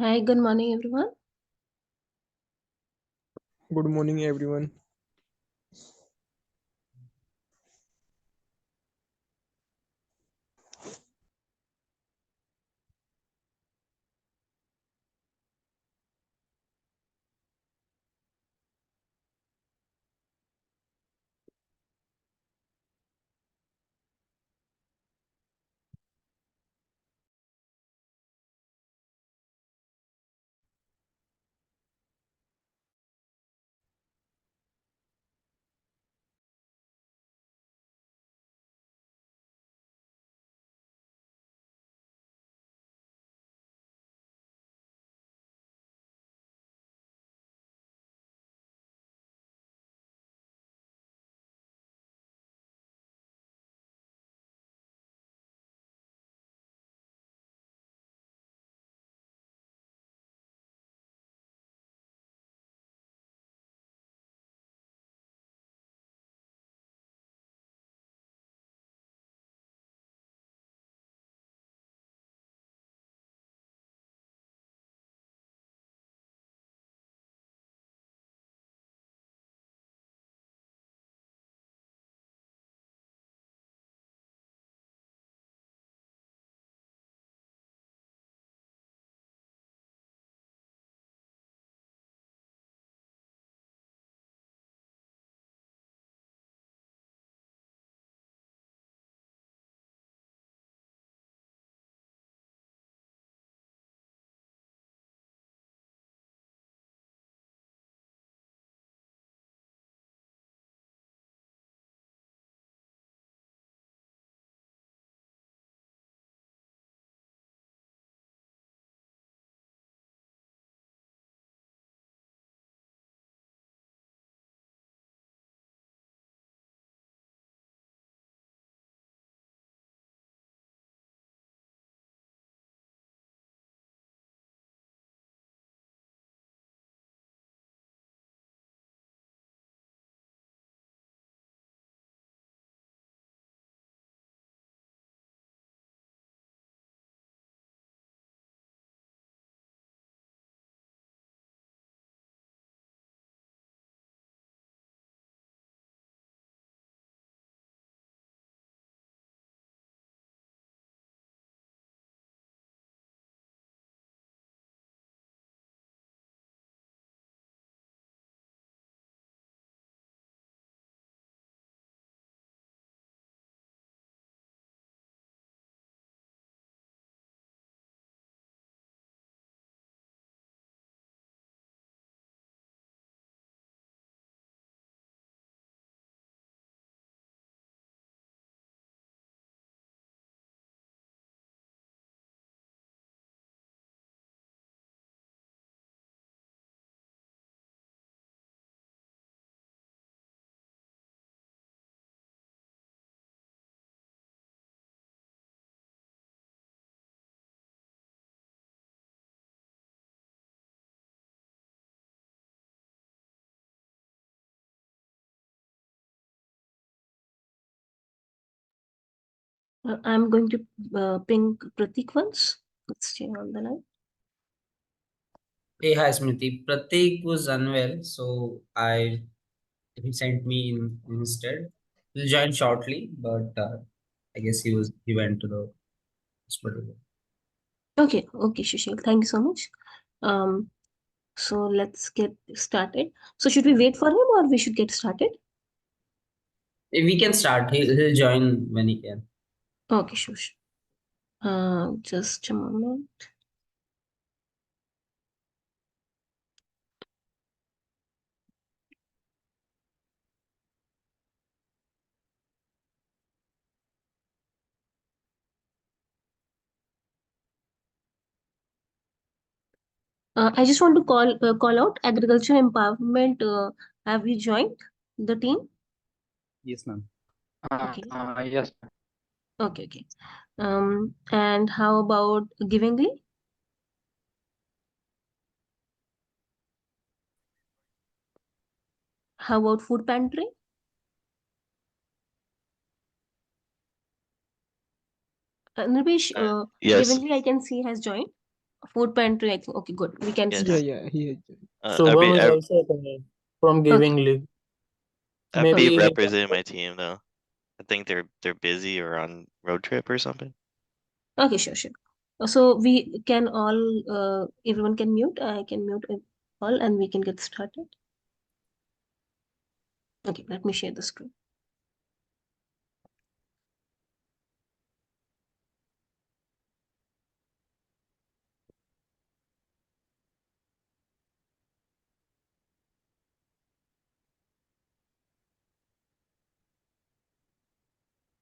Hi, good morning, everyone. Good morning, everyone. I'm going to ping Pratik once. Let's stay on the line. Hey, hi Smriti. Pratik was unwell, so he sent me instead. He'll join shortly, but I guess he went to the hospital. Okay, Sushil, thank you so much. So let's get started. So should we wait for him or we should get started? We can start. He'll join when he can. Okay, Shush. Just a moment. I just want to call out agriculture empowerment. Have you joined the team? Yes, ma'am. Okay. Yes. Okay. And how about Givingly? How about Food Pantry? Nirbesh, Yes. Givingly I can see has joined. Food pantry. Okay, good. We can Yeah, start. Yes. yeah, he has joined. Shubham Okay. is Okay. also attending from Okay. giving leave. Okay. Maybe Okay. he can representing my join. team though. I think they're busy or on road trip or something. Okay. Sure. Sure. So we can all. Everyone can mute. I can mute all, and we can get started. Okay. Let me share the screen.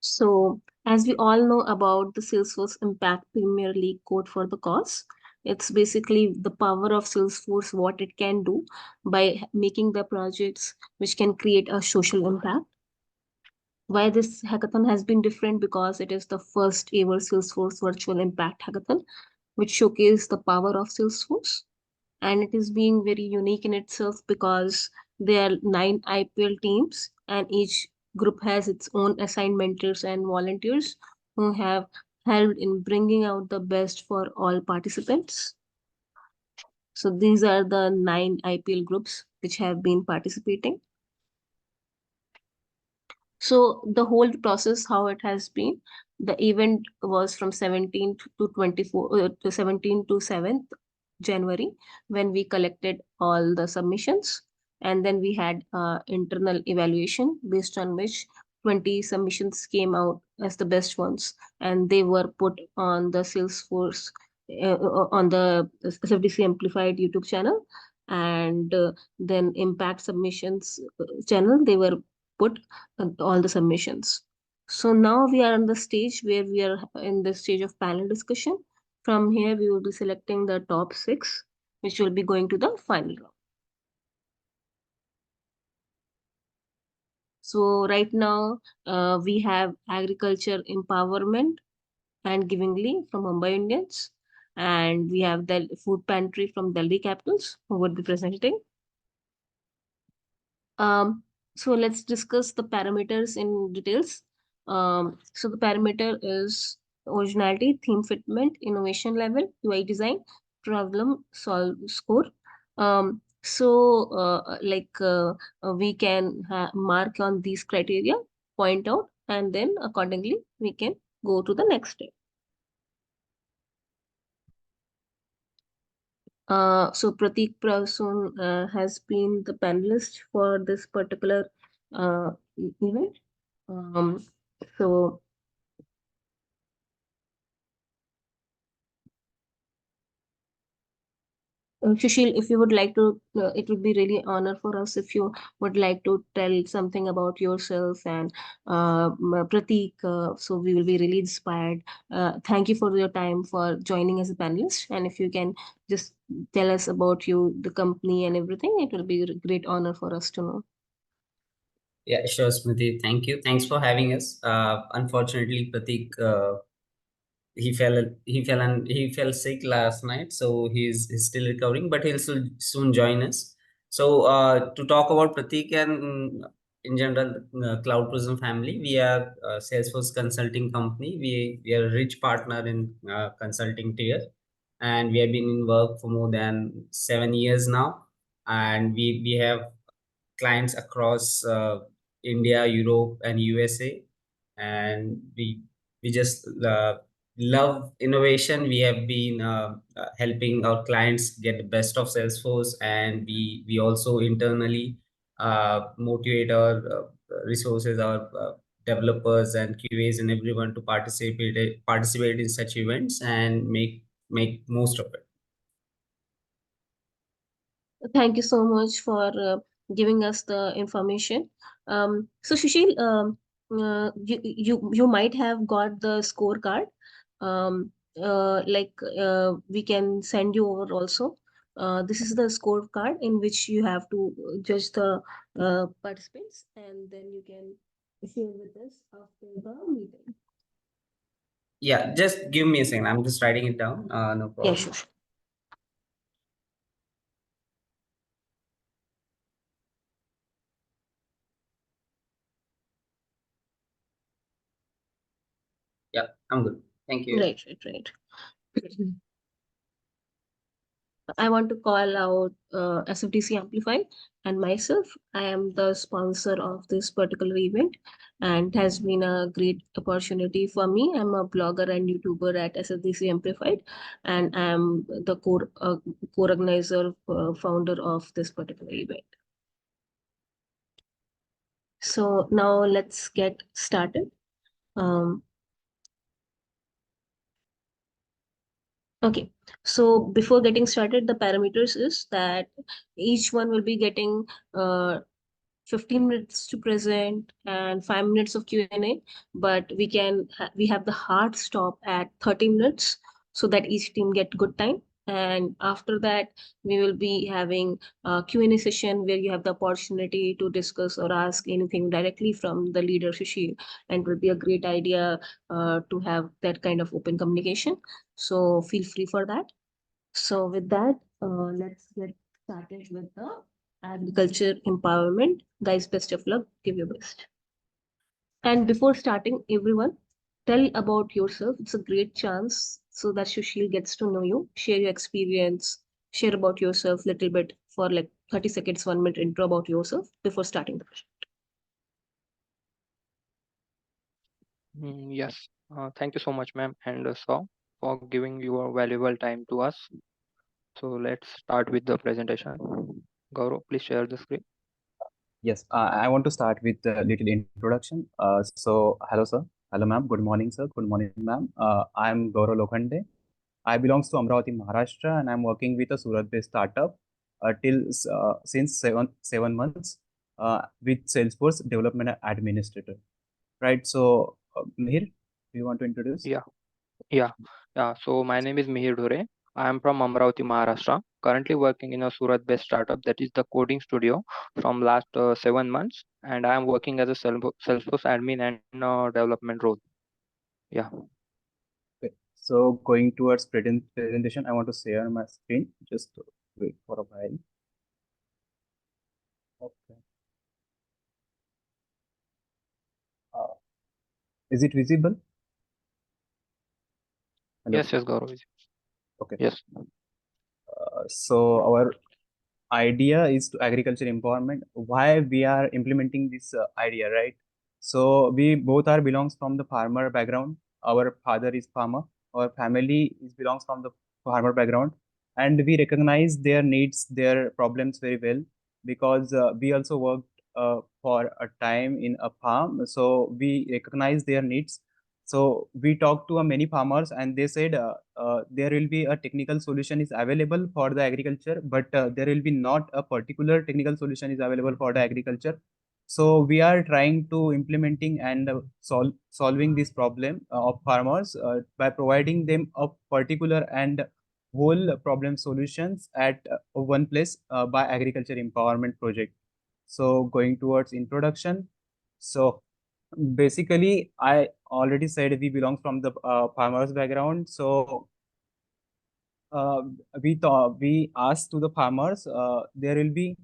So, as we all know about the Salesforce Impact Premier League code for the cause, it's basically the power of Salesforce, what it can do by making the projects which can create a social impact. Why this hackathon has been different? Because it is the first ever Salesforce Virtual Impact Hackathon, which showcased the power of Salesforce. And it is being very unique in itself because there are 9 IPL teams, and each group has its own assigned mentors and volunteers who have helped in bringing out the best for all participants. So these are the 9 IPL groups which have been participating. So the whole process, how it has been, the event was from 17th to 24, to 17 to 7th January, when we collected all the submissions, and then we had internal evaluation based on which 20 submissions came out as the best ones, and they were put on the Salesforce, on the SFDC Amplified YouTube channel, and then Impact Submissions channel. They were put all the submissions. So now we are on the stage where we are in the stage of panel discussion. From here, we will be selecting the top 6, which will be going to the final round. So right now, we have agriculture empowerment and givingly from Mumbai Indians, and we have the food pantry from Delhi Capitals who would be presenting. Um, so let's discuss the parameters in details. So the parameter is originality, theme fitment, innovation level, UI design, problem solve score. We can mark on these criteria, point out, and then accordingly we can go to the next step. So Pratik Prasoon has been the panelist for this particular event. Um, so, Sushil, if you would like to, it would be really honor for us if you would like to tell something about yourself and Pratik. So we will be really inspired. Thank you for your time for joining as a panelist. And if you can just tell us about you, the company, and everything, it will be a great honor for us to know. Yeah, sure, Smriti. Thank you. Thanks for having us. Unfortunately, Pratik, he fell sick last night, so he's still recovering, but he'll soon join us. So to talk about Pratik and in general, CloudPrism family, we are a Salesforce consulting company. We are a rich partner in consulting tier, and we have been in work for more than 7 years now, and we have clients across India, Europe, and USA, and we just love innovation. We have been helping our clients get the best of Salesforce, and we also internally motivate our resources, our developers and QAs and everyone to participate in such events and make most of it. Thank you so much for giving us the information. So Sushil, you might have got the scorecard. We can send you over also. This is the scorecard in which you have to judge the participants, and then you can share with us after the meeting. Yeah, just give me a second. I'm just writing it down. No Yeah, problem. sure. Yeah, I'm good. Thank you. Right. I want to call out SFDC Amplify and myself. I am the sponsor of this particular event, and it has been a great opportunity for me. I'm a blogger and YouTuber at SFDC Amplified, and I am the co-organizer, founder of this particular event. So now let's get started. Um, Okay, so before getting started, the parameters is that each one will be getting 15 minutes to present and 5 minutes of Q&A, but we have the hard stop at 30 minutes so that each team get good time. And after that, we will be having a Q&A session where you have the opportunity to discuss or ask anything directly from the leader, Sushil, and it will be a great idea to have that kind of open communication. So feel free for that. So with that, let's get started with the agriculture empowerment. Guys, best of luck. Give your best. And before starting, everyone, tell about yourself. It's a great chance so that Sushil gets to know you, share your experience, share about yourself a little bit for like 30 seconds, 1 minute intro about yourself before starting the project. Yes, thank you so much, ma'am, and Saw, for giving your valuable time to us. So let's start with the presentation. Gaurav, please share the screen. Yes, I want to start with a little introduction. Hello, sir. Hello, ma'am. Good morning, sir. Good morning, ma'am. I'm Gaurav Lokhande. I belongs to Amravati, Maharashtra, and I'm working with a Surat-based startup since seven months with Salesforce Development Administrator. Right. So, Mihir, do you want to introduce? Yeah, yeah, yeah. So my name is Mihir Dhure. I am from Amravati, Maharashtra. Currently working in a Surat-based startup that is the coding studio from last 7 months, and I am working as a Salesforce admin and development role. Yeah. Okay. So, going towards presentation, I want to share my screen. Just wait for a while. Okay. Uh, is it visible? Hello. Yes, Gaurav. Okay. Yes. So our idea is to agriculture empowerment. Why we are implementing this idea, right? So we both are belongs from the farmer background. Our father is farmer. Our family is belongs from the farmer background, and we recognize their needs, their problems very well because we also worked for a time in a farm. So we recognize their needs. So we talked to many farmers, and they said there will be a technical solution is available for the agriculture, but there will be not a particular technical solution is available for the agriculture. So we are trying to implementing and solving this problem of farmers by providing them a particular and whole problem solutions at one place by agriculture empowerment project. So going towards introduction. So basically, I already said we belong from the farmers background. So uh, we asked to the farmers. There will be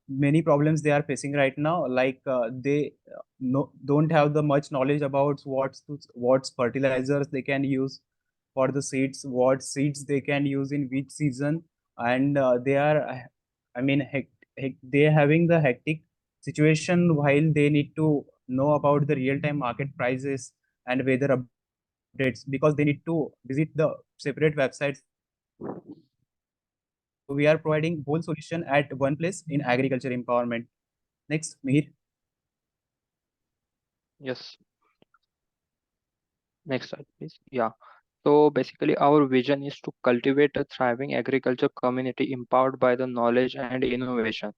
many problems they are facing right now. Like they no don't have the much knowledge about what's fertilizers they can use for the seeds, what seeds they can use in which season, and they are, I mean, they having the hectic situation while they need to know about the real time market prices and weather updates because they need to visit the separate websites for that. So we are providing whole solution at one place in agriculture empowerment. Next, Mihir. Yes. Next slide, please. Yeah. So basically, our vision is to cultivate a thriving agriculture community empowered by the knowledge and innovation,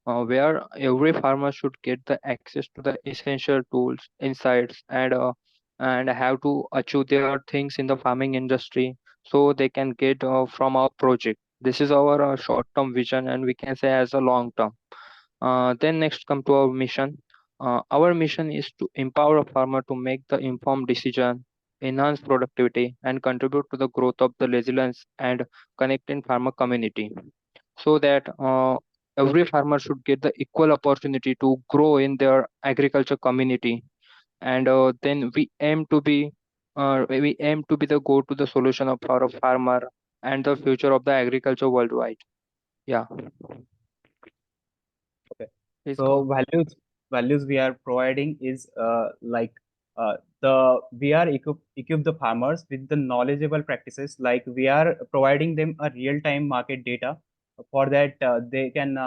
where every farmer should get the access to the essential tools, insights, and have to achieve their things in the farming industry, so they can get from our project. This is our short-term vision, and we can say as a long-term. Then next come to our mission. Our mission is to empower a farmer to make the informed decision, enhance productivity, and contribute to the growth of the resilience and connecting farmer community, so that every farmer should get the equal opportunity to grow in their agriculture community. And then we aim to be the go to the solution of for a farmer, and the future of the agriculture worldwide. Yeah, Okay. please So go. values we are providing is like the we are equip the farmers with the knowledgeable practices, like we are providing them a real time market data. For that they can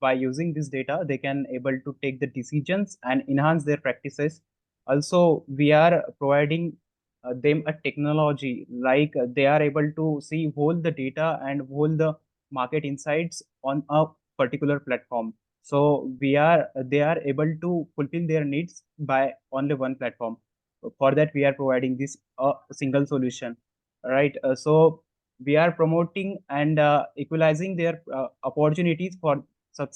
by using this data they can able to take the decisions and enhance their practices. Also we are providing them a technology, like they are able to see whole the data and whole the market insights on a particular platform. So they are able to fulfill their needs by only one platform. For that we are providing this single solution, right? So we are promoting and equalizing their opportunities for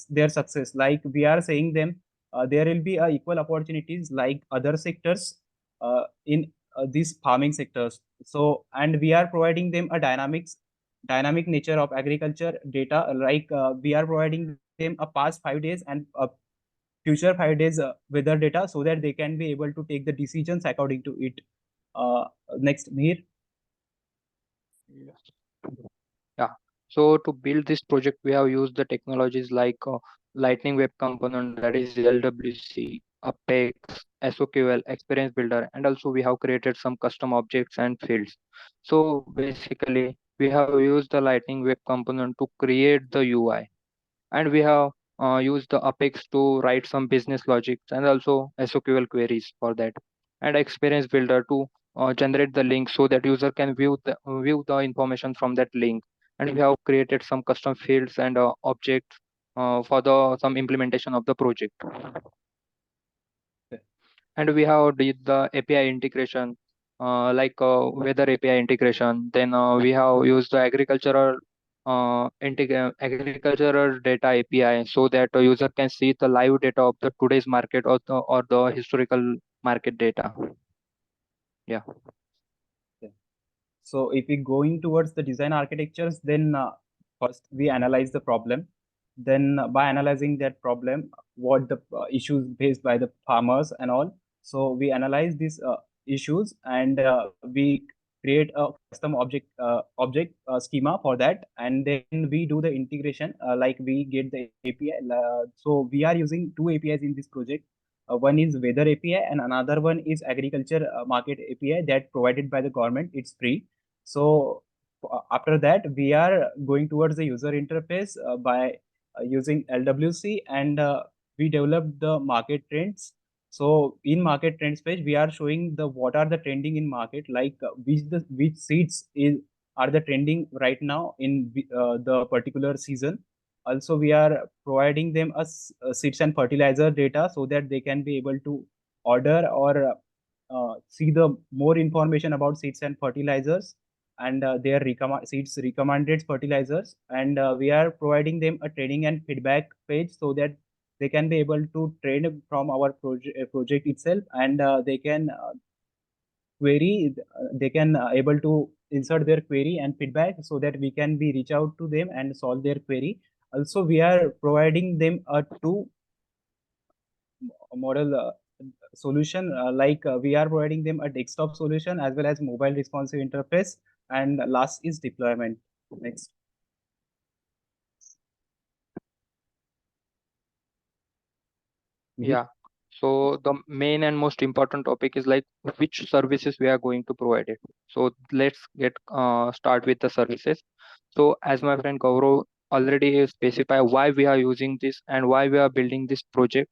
their success, like we are saying them there will be equal opportunities like other sectors in these farming sectors. So and we are providing them a dynamic nature of agriculture data, like we are providing them a past 5 days and future 5 days weather data, so that they can be able to take the decisions according to it. Next, Mihir. Yes. Yeah. So to build this project, we have used the technologies like Lightning Web Component, that is LWC, Apex, SOQL, Experience Builder, and also we have created some custom objects and fields. So basically, we have used the Lightning Web Component to create the UI, and we have used the Apex to write some business logics and also SOQL queries for that, and Experience Builder to generate the link so that user can view the information from that link. And we have created some custom fields and objects for the some implementation of the project. And we have did the API integration, like weather API integration. Then we have used the agricultural data API so that a user can see the live data of the today's market or the historical market data. Yeah. So if we going towards the design architectures, then first we analyze the problem. Then by analyzing that problem, what the issues faced by the farmers and all. So we analyze these issues and we create a custom object schema for that, and then we do the integration. Like we get the API. So we are using two APIs in this project. One is weather API and another one is agriculture market API that provided by the government. It's free. So after that, we are going towards the user interface by using LWC, and we developed the market trends. So in market trends page, we are showing the what are the trending in market, like which seeds are the trending right now in the particular season. Also, we are providing them a seeds and fertilizer data so that they can be able to order or see the more information about seeds and fertilizers and their seeds recommended fertilizers. And we are providing them a training and feedback page so that they can be able to train from our project itself, and they can query they can able to insert their query and feedback so that we can be reach out to them and solve their query. Also we are providing them a two model solution, like we are providing them a desktop solution as well as mobile responsive interface, and last is deployment. Next. Yeah. So the main and most important topic is like which services we are going to provide it. So let's get start with the services. So as my friend Gaurav already specify why we are using this and why we are building this project.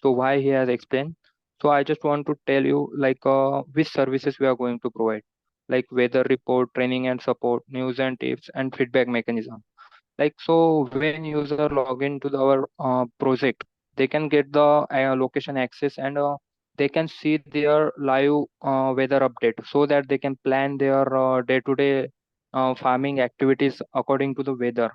So why he has explained. So I just want to tell you like which services we are going to provide, like weather report, training and support, news and tips, and feedback mechanism. Like so when user log into our project, they can get the location access, and they can see their live weather update so that they can plan their day-to-day farming activities according to the weather.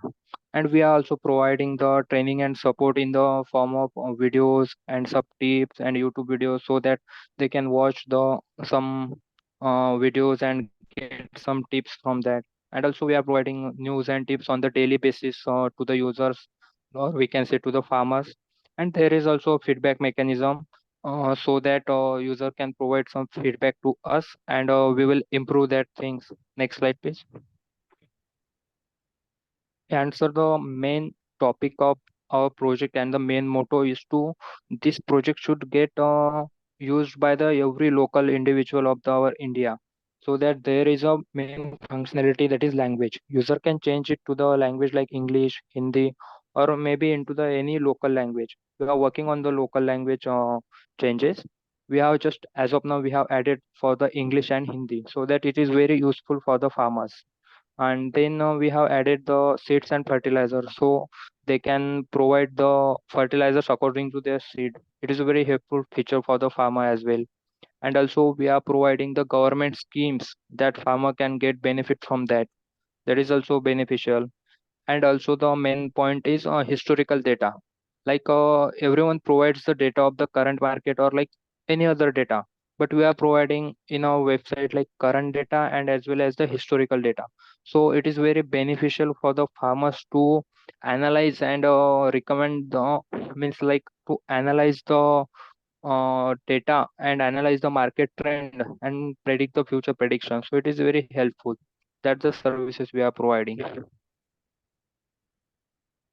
And we are also providing the training and support in the form of videos and sub tips and YouTube videos so that they can watch the some videos and get some tips from that. And also we are providing news and tips on the daily basis to the users, or we can say to the farmers. And there is also a feedback mechanism so that user can provide some feedback to us, and we will improve that things. Next slide please. answer the main topic of our project, and the main motto is to this project should get used by the every local individual of our India, so that there is a main functionality, that is language. User can change it to the language like English, Hindi, or maybe into the any local language. We are working on the local language changes. We have just, as of now, we have added for the English and Hindi, so that it is very useful for the farmers. And then we have added the seeds and fertilizers, so they can provide the fertilizers according to their seed. It is a very helpful feature for the farmer as well. And also we are providing the government schemes that farmer can get benefit from that. That is also beneficial. And also the main point is historical data, like everyone provides the data of the current market or like any other data, but we are providing in our website like current data and as well as the historical data. So it is very beneficial for the farmers to analyze and recommend the, means like to analyze the data and analyze the market trend and predict the future predictions. So it is very helpful. That's the services we are providing.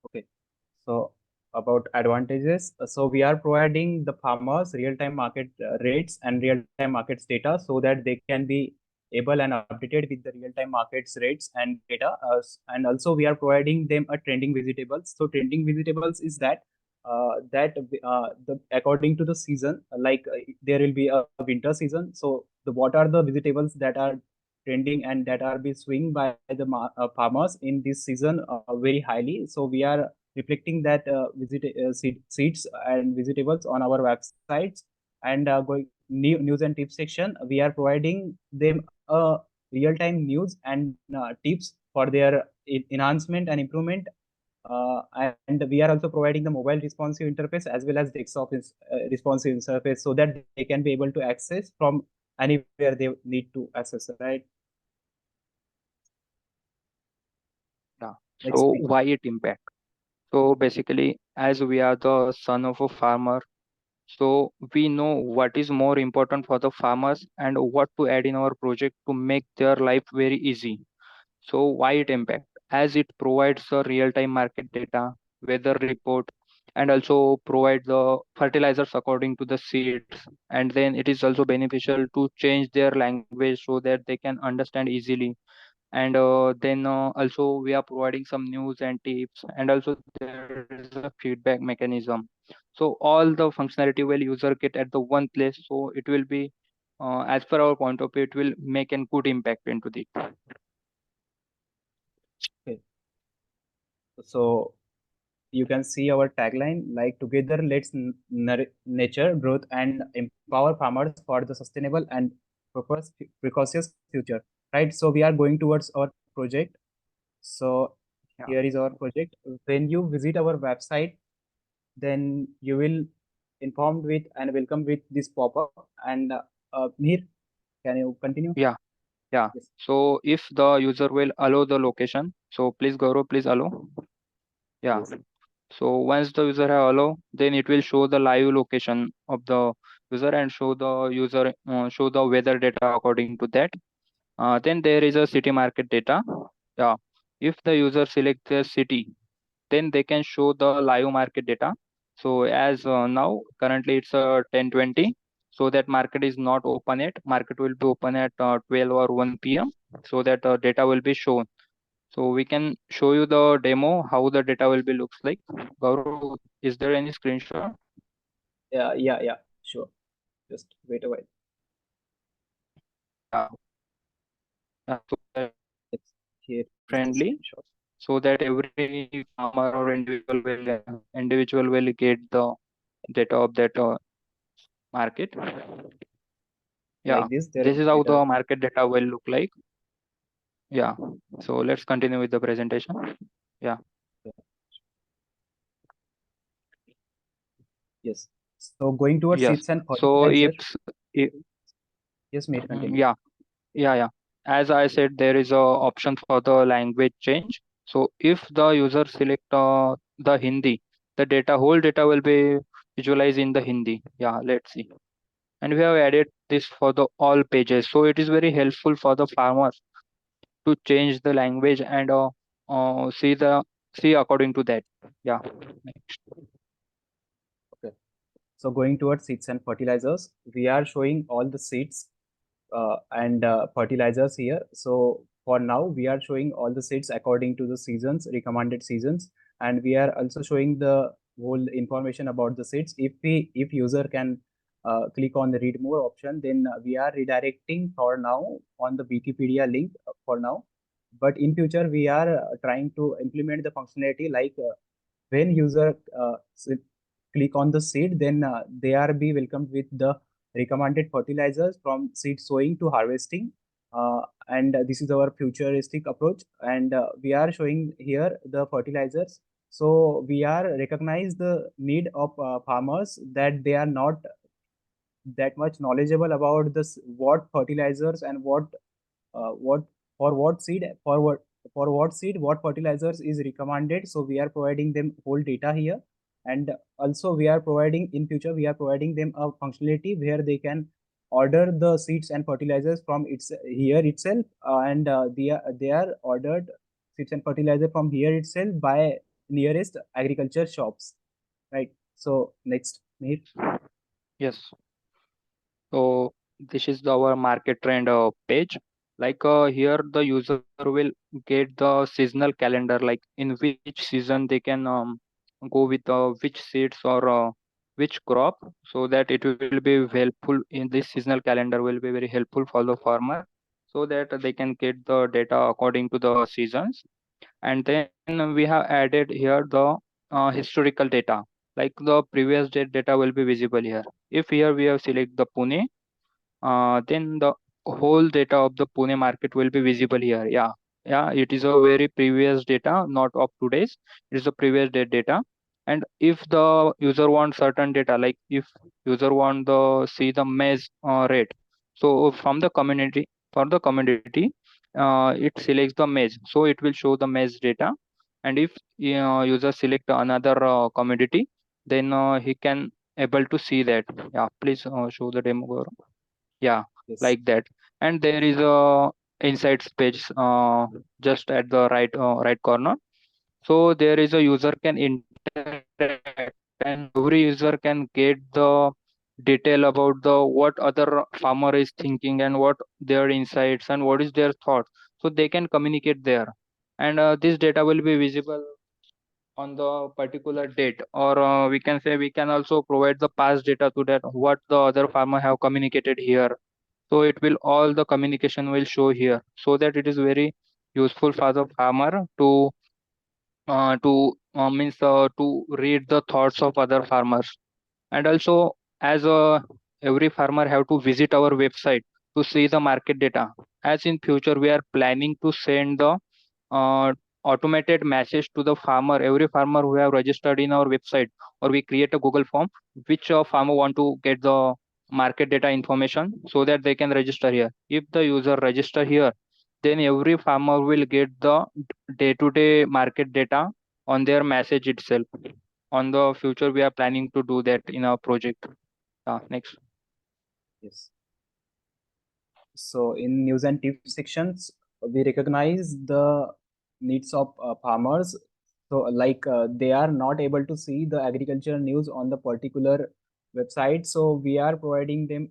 Okay. So about advantages, so we are providing the farmers real-time market rates and real-time markets data so that they can be able and updated with the real-time markets rates and data. And also we are providing them a trending vegetables. So trending vegetables is that according to the season, like there will be a winter season. So what are the vegetables that are trending and that are be swing by the farmers in this season very highly. So we are reflecting that seeds and vegetables on our websites. And going news and tips section, we are providing them real-time news and tips for their enhancement and improvement. And we are also providing the mobile responsive interface as well as desktop responsive interface so that they can be able to access from anywhere they need to access, right? Yeah. Next, So please. why it impact? So basically, as we are the son of a farmer, so we know what is more important for the farmers and what to add in our project to make their life very easy. So why it impact? As it provides the real-time market data, weather report, and also provide the fertilizers according to the seeds. And then it is also beneficial to change their language so that they can understand easily. And then also we are providing some news and tips, and also there is a feedback mechanism. So all the functionality will user get at the one place, so it will be as per our point of view, it will make a good impact into it. Okay. So you can see our tagline like together let's nature growth and empower farmers for the sustainable and precocious future, right? So we are going towards our project. So Yeah. here is our project. When you visit our website, then you will informed with and welcome with this pop-up. And Mir, can you continue? Yeah. Yeah. Yes. So if the user will allow the location, so please Gaurav, please allow. Yeah. Yes. So once the user have allow, then it will show the live location of the user and show the user show the weather data according to that. Then there is a city market data. Yeah. If the user select the city, then they can show the live market data. So as now currently it's 10:20, so that market is not open yet. Market will be open at 12 or 1 p.m. so that data will be shown. So we can show you the demo how the data will be looks like. Gaurav, is there any screenshot? Yeah, sure. Just wait a while. Yeah. So that It's here is the friendly, screenshot. so that every farmer or individual will get the data of that market. Yeah, Like this, there this is is how data. the market data will look like. Yeah. So let's continue with the presentation. Yeah. Yes. So going towards Yes. seeds and So fertilizer. if Yes, Mir, continue. yeah, yeah. As I said, there is a option for the language change. So if the user select the Hindi, the data whole data will be visualized in the Hindi. Yeah, let's see. And we have added this for the all pages. So it is very helpful for the farmers to change the language and see according to that. Yeah. Next. Okay. So going towards seeds and fertilizers, we are showing all the seeds and fertilizers here. So for now, we are showing all the seeds according to the seasons, recommended seasons, and we are also showing the whole information about the seeds. If user can click on the read more option, then we are redirecting for now on the Wikipedia link for now. But in future, we are trying to implement the functionality like when user click on the seed, then they are be welcomed with the recommended fertilizers from seed sowing to harvesting. And this is our futuristic approach. And we are showing here the fertilizers. So we are recognize the need of farmers that they are not that much knowledgeable about this what fertilizers and what for what seed for what seed what fertilizers is recommended. So we are providing them whole data here, and also we are providing in future we are providing them a functionality where they can order the seeds and fertilizers from its here itself, and they are ordered seeds and fertilizer from here itself by nearest agriculture shops, right? So next, Mihir. Yes. So this is our market trend page. Like here, the user will get the seasonal calendar, like in which season they can go with which seeds or which crop, so that it will be helpful in this seasonal calendar will be very helpful for the farmer, so that they can get the data according to the seasons. And then we have added here the historical data, like the previous data will be visible here. If here we have select the Pune, then the whole data of the Pune market will be visible here. Yeah, yeah, it is a very previous data, not of today's. It is a previous data. And if the user wants certain data, like if user want the see the maize rate, so from the community for the commodity, it selects the maize, so it will show the maize data. And if user select another commodity, then he can able to see that. Yeah, please show the demo, Gaurav. Yeah, Yes. like that. And there is a insights page just at the right corner. So there is a user can interact, and every user can get the detail about the what other farmer is thinking and what their insights and what is their thoughts, so they can communicate there. And this data will be visible on the particular date, or we can say we can also provide the past data to that what the other farmer have communicated here. So it will all the communication will show here, so that it is very useful for the farmer to means to read the thoughts of other farmers. And also, as every farmer have to visit our website to see the market data. As in future we are planning to send the uh, automated message to the farmer, every farmer who have registered in our website, or we create a Google form which farmer want to get the market data information, so that they can register here. If the user register here, then every farmer will get the day to day market data on their message itself. On the future we are planning to do that in our project. Next. Yes. So in news and tips sections, we recognize the needs of farmers. So like they are not able to see the agricultural news on the particular website. So we are providing them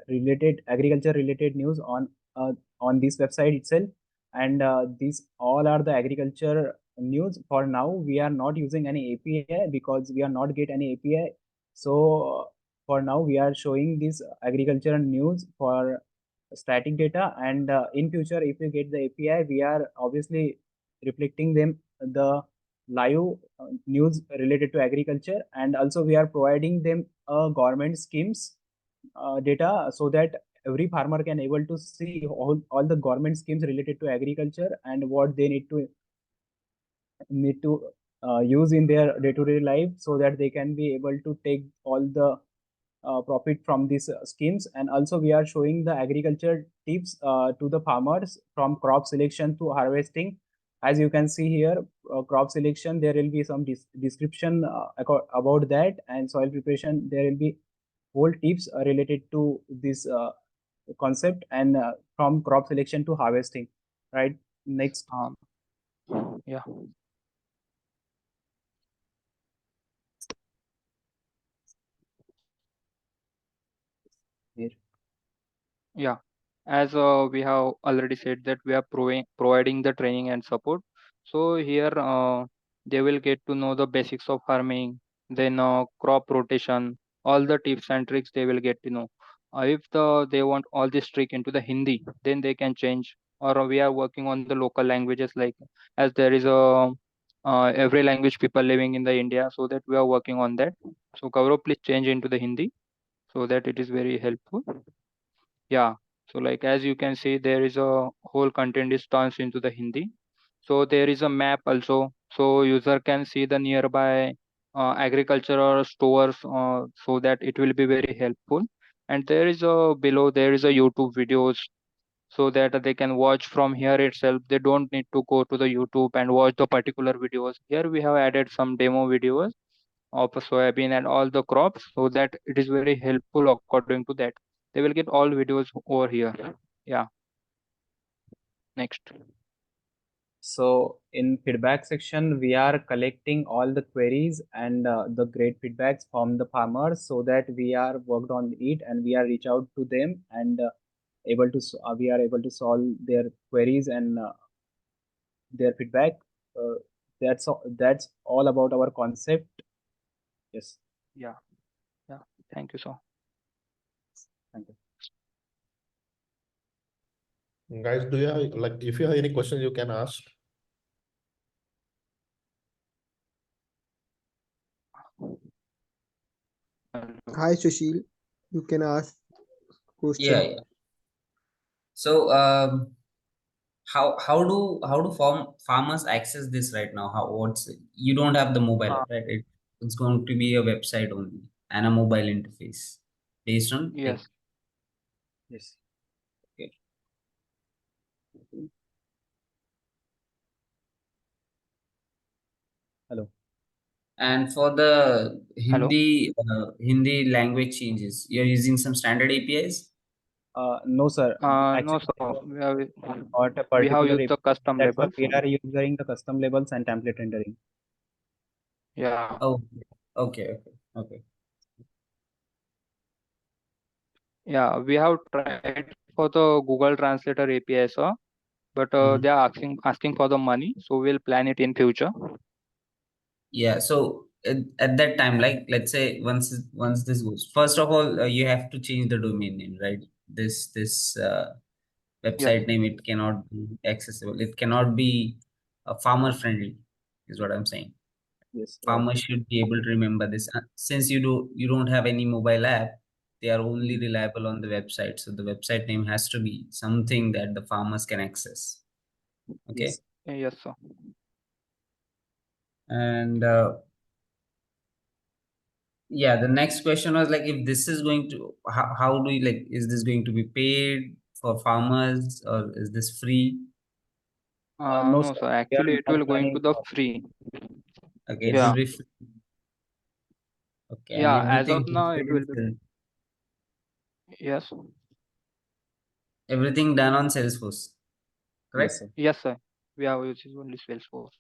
related agriculture related news on this website itself. And these all are the agriculture news. For now, we are not using any API because we are not get any API. So for now, we are showing this agricultural news for static data, and in future if we get the API, we are obviously reflecting them the live news related to agriculture. And also we are providing them government schemes data, so that every farmer can able to see all the government schemes related to agriculture and what they need to use in their day-to-day life, so that they can be able to take all the profit from these schemes. And also we are showing the agriculture tips to the farmers from crop selection to harvesting. As you can see here, crop selection, there will be some description about that, and soil preparation, there will be whole tips related to this concept, and from crop selection to harvesting, right? Next. Yeah. Here. Yeah, as we have already said that we are providing the training and support. So here they will get to know the basics of farming, then crop rotation, all the tips and tricks they will get to know. If they want all this trick into the Hindi, then they can change. Or we are working on the local languages, like as there is a every language people living in the India, so that we are working on that. So Gaurav, please change into the Hindi so that it is very helpful. Yeah, so like as you can see, there is a whole content is turned into the Hindi. So there is a map also, so user can see the nearby agricultural stores, so that it will be very helpful. And there is a below there is a YouTube videos, so that they can watch from here itself. They don't need to go to the YouTube and watch the particular videos. Here we have added some demo videos of a soybean and all the crops, so that it is very helpful according to that. They will get all videos over here. Yeah. Next. So in feedback section, we are collecting all the queries and the great feedbacks from the farmers, so that we are worked on it and we are reach out to them and we are able to solve their queries and their feedback. Uh, that's all about our concept. Yes, Yeah. Yeah. Thank you so. thank you. Guys, do you have like if you have any questions you can ask? Hi Sushil, you can ask Yeah, question. yeah. So how do farmers access this right now? What's you don't have the mobile Uh, app, right? It's going to be a website only and a mobile interface based on like yes. Yes. okay. Hello. And for the Hello. Hindi language changes, you're using some standard APIs? No, sir. No, Actually, so not a we have particular used the API. custom That's why labels. we are using the custom labels and template rendering. Yeah. Oh, okay, okay, okay. Yeah, we have tried for the Google Translator API, sir, but Mhm. they are asking for the money, so we'll plan it in future. Yeah, so at that time, like let's say once this goes, first of all, you have to change the domain name, right? This Yes. website name, it cannot be accessible. It cannot be farmer friendly, is what I'm saying. Yes, right. Farmers should be able to remember this. Since you don't have any mobile app, they are only reliable on the website. So the website name has to be something that the farmers can access. Okay, Yes. Yes, sir. and yeah, the next question was like, if this is going to, how do you like, is this going to be paid for farmers or is this free? No, No, sir. sir. We are Actually, it not will going to planning. the free. Okay, it will Yeah. be free. Okay, and Yeah. As of everything now, hosted it in will be. Yes. everything done on Salesforce, Yes, correct? sir. Yes, sir. We have used only Salesforce.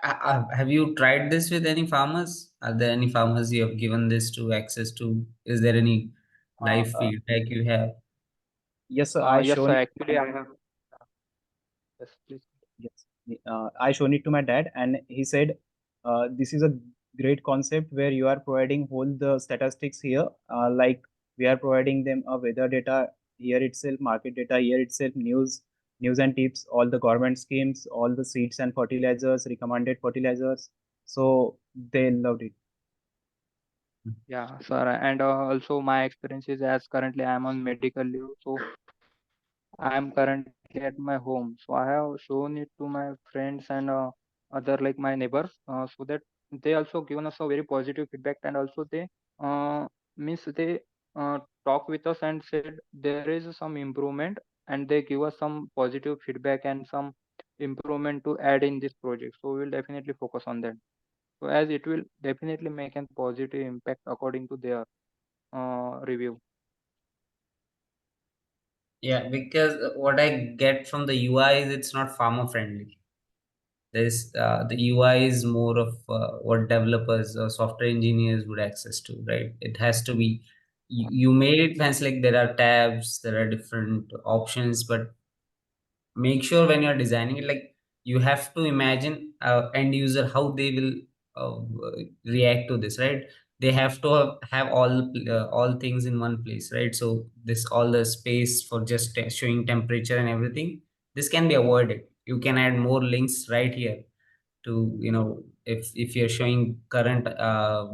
Have you tried this with any farmers? Are there any farmers you have given this to access to? Is there any Uh, live uh, feedback you have? yes, sir. I Yes, shown sir. it. Actually, I have. Yes, please. Yes, I shown it to my dad, and he said, "This is a great concept where you are providing whole the statistics here. Like we are providing them a weather data here itself, market data here itself, news and tips, all the government schemes, all the seeds and fertilizers, recommended fertilizers. So they loved it. Yeah, sir. And also my experience is as currently I am on medical leave, so I am currently at my home. So I have shown it to my friends and other like my neighbors, so that they also given us a very positive feedback, and also they uh, means they talk with us and said there is some improvement, and they give us some positive feedback and some improvement to add in this project. So we will definitely focus on that. So as it will definitely make a positive impact according to their review. Yeah, because what I get from the UI is it's not farmer friendly. The UI is more of what developers or software engineers would access to, right? It has to be you made it fancy, like there are tabs, there are different options, but make sure when you're designing it, like you have to imagine end user how they will react to this, right? They have to have all things in one place, right? So this all the space for just showing temperature and everything, this can be avoided. You can add more links right here to, if you're showing current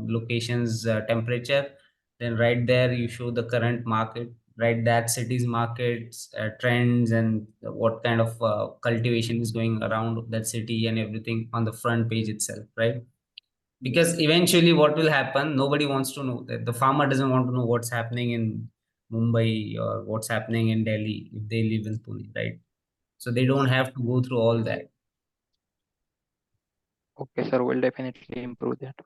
locations temperature, then right there you show the current market, right? That city's markets trends and what kind of cultivation is going around that city and everything on the front page itself, right? Because eventually what will happen, nobody wants to know that. The farmer doesn't want to know what's happening in Mumbai or what's happening in Delhi if they live in Pune, right? So they don't have to go through all that. Okay, sir, we'll definitely improve that.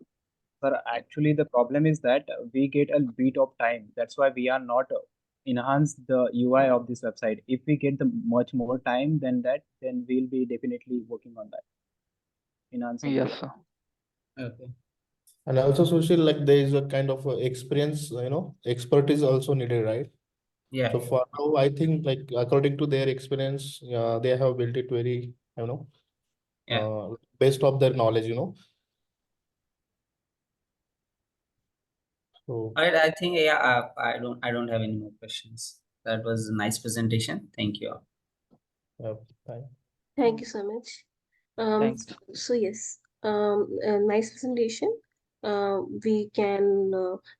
Sir, actually, the problem is that we get a bit of time. That's why we are not enhance the UI of this website. If we get the much more time than that, then we'll be definitely working on that, enhancing Yes, it. sir. Okay. And also, social, like there is a kind of experience, expertise also needed, right? Yeah. So for now, I think like according to their experience, they have built it very, Yeah. based of their knowledge, So All right, I think yeah, I don't have any more questions. That was a nice presentation. Thank you all. thank Thank you so much. Thanks. So yes, a nice presentation. We can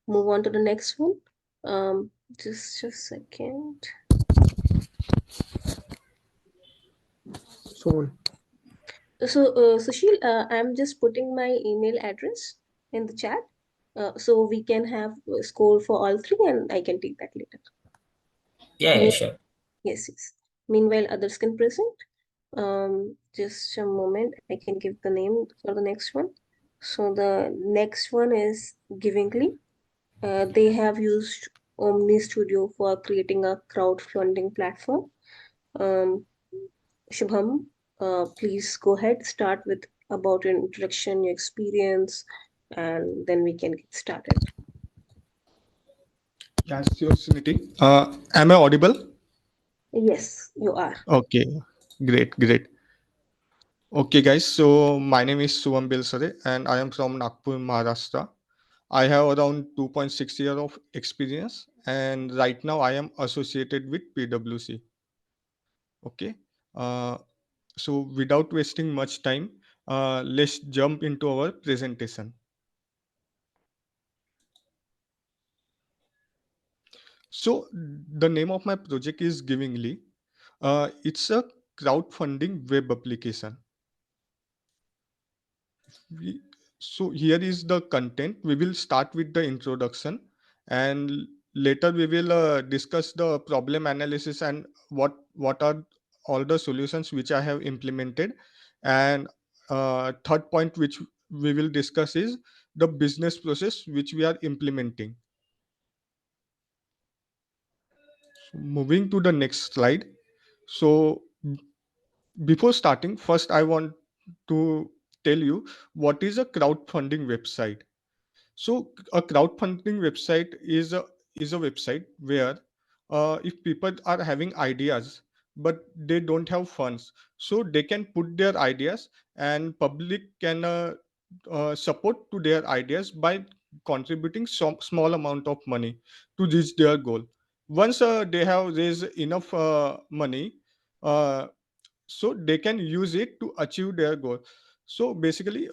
move on to the next one. Just a second. Soon. So, Sushil, I'm just putting my email address in the chat, so we can have a score for all three, and I can take that later. Yeah, Me- sure. Yes, yes. Meanwhile, others can present. Just a moment. I can give the name for the next one. So the next one is Givingly. They have used Omni Studio for creating a crowdfunding platform. Um, Shubham, please go ahead. Start with about your introduction, your experience, and then we can get started. Yes, sure, Suniti. Am I audible? Yes, you are. Okay, great, great. Okay, guys. So my name is Suvam Bilsare, and I am from Nagpur, Maharashtra. I have around 2.6 years of experience, and right now I am associated with PwC. Okay. Uh, so without wasting much time, let's jump into our presentation. So the name of my project is Givingly. It's a crowdfunding web application. we, so here is the content. We will start with the introduction, and later we will discuss the problem analysis and what are all the solutions which I have implemented. And third point which we will discuss is the business process which we are implementing. So moving to the next slide. So before starting, first I want to tell you what is a crowdfunding website. So a crowdfunding website is a website where if people are having ideas but they don't have funds, so they can put their ideas and public can support to their ideas by contributing some small amount of money to reach their goal. Once they have raised enough money, uh, so they can use it to achieve their goal. So basically,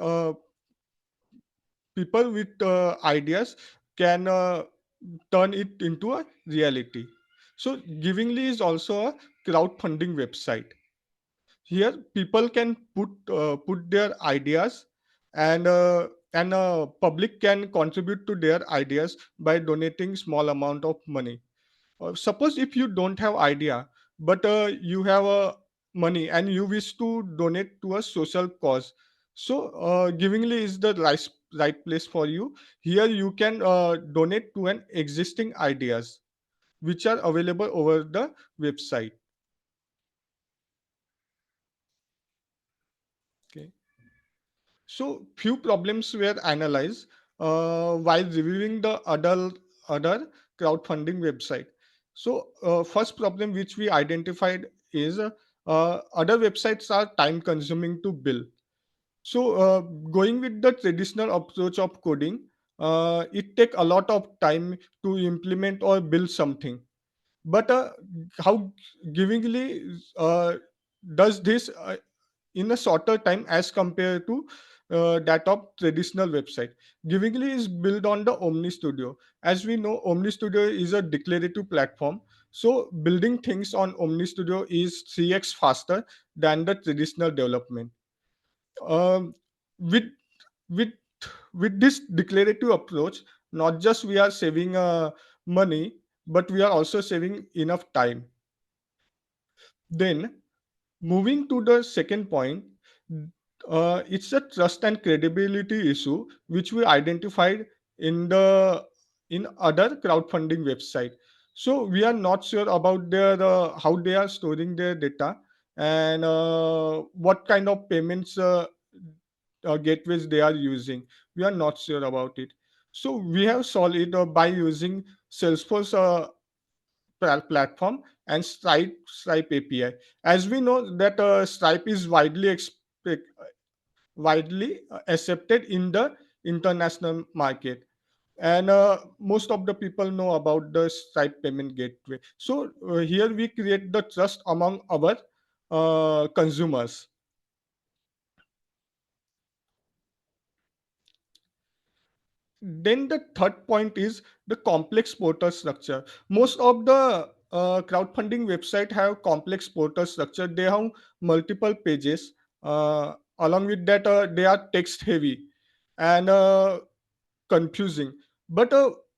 people with ideas can turn it into a reality. So Givingly is also a crowdfunding website. Here people can put their ideas, and public can contribute to their ideas by donating small amount of money. Suppose if you don't have idea, but you have money and you wish to donate to a social cause, so Givingly is the right place for you. Here you can donate to an existing ideas. which are available over the website. Okay. So few problems were analyzed while reviewing the other crowdfunding website. So first problem which we identified is other websites are time consuming to build. So going with the traditional approach of coding, it take a lot of time to implement or build something. But how givingly does this in a shorter time as compared to that of traditional website. Givingly is built on the Omni Studio. As we know, Omni Studio is a declarative platform. So building things on Omni Studio is 3x faster than the traditional development. Um, with with with this declarative approach, not just we are saving money, but we are also saving enough time. Then moving to the second point, it's a trust and credibility issue which we identified in the in other crowdfunding website. So we are not sure about their how they are storing their data and what kind of payments gateways they are using. We are not sure about it. So we have solved it by using Salesforce platform and Stripe API. As we know that Stripe is widely accepted in the international market, and most of the people know about the Stripe payment gateway. So here we create the trust among our consumers. Then the third point is the complex portal structure. Most of the crowdfunding website have complex portal structure. They have multiple pages. Along with that, they are text heavy and confusing. But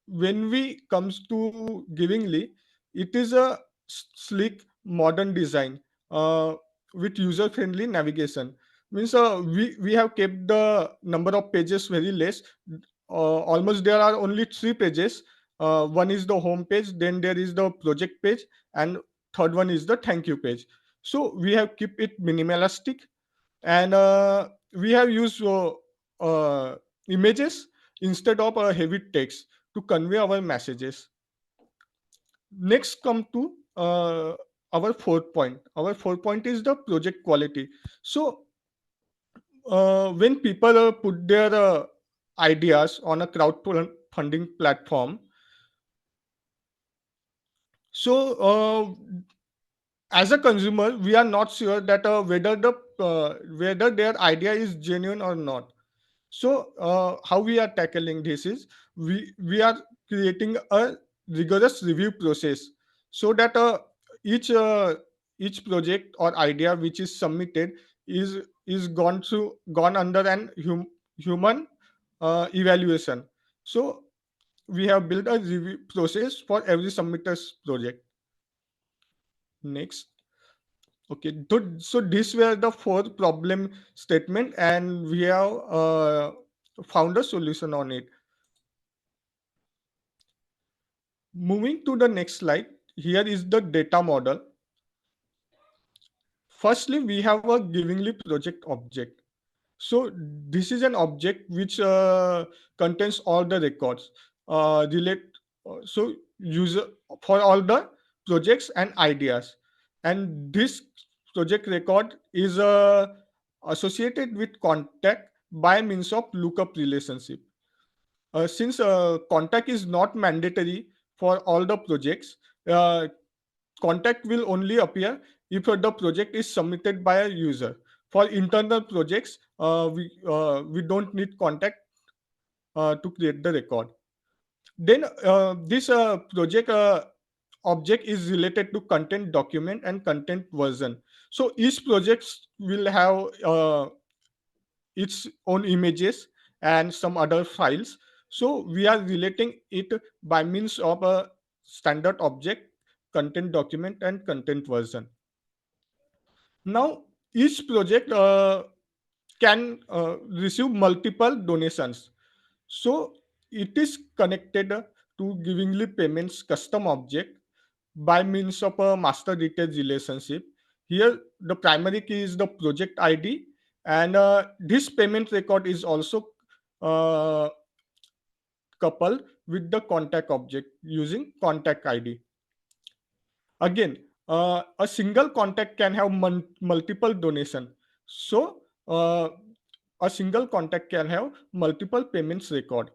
when we comes to Givingly, it is a sleek modern design with user friendly navigation. Means we have kept the number of pages very less. Almost there are only 3 pages. One is the home page, then there is the project page, and third one is the thank you page. So we have keep it minimalistic, and we have used uh, images instead of heavy text to convey our messages. Next come to our fourth point. Our fourth point is the project quality. So when people put their ideas on a crowdfunding platform, so as a consumer we are not sure that whether their idea is genuine or not. So how we are tackling this is we are creating a rigorous review process so that each project or idea which is submitted is gone under an human evaluation. So we have built a review process for every submitter's project. Next. Okay, so these were the four problem statement, and we have found a solution on it. Moving to the next slide, here is the data model. Firstly, we have a Givingly project object. So this is an object which contains all the records relate. So user for all the projects and ideas, and this project record is associated with contact by means of lookup relationship. Since contact is not mandatory for all the projects, uh, contact will only appear if the project is submitted by a user. For internal projects, we don't need contact to create the record. Then this project object is related to content document and content version. So each project will have its own images and some other files. So we are relating it by means of a standard object, content document, and content version. Now each project can receive multiple donations. So it is connected to Givingly payments custom object. by means of a master detailed relationship. Here, the primary key is the project ID, and this payment record is also uh, coupled with the contact object using contact ID. Again, a single contact can have multiple donation. So, a single contact can have multiple payments record.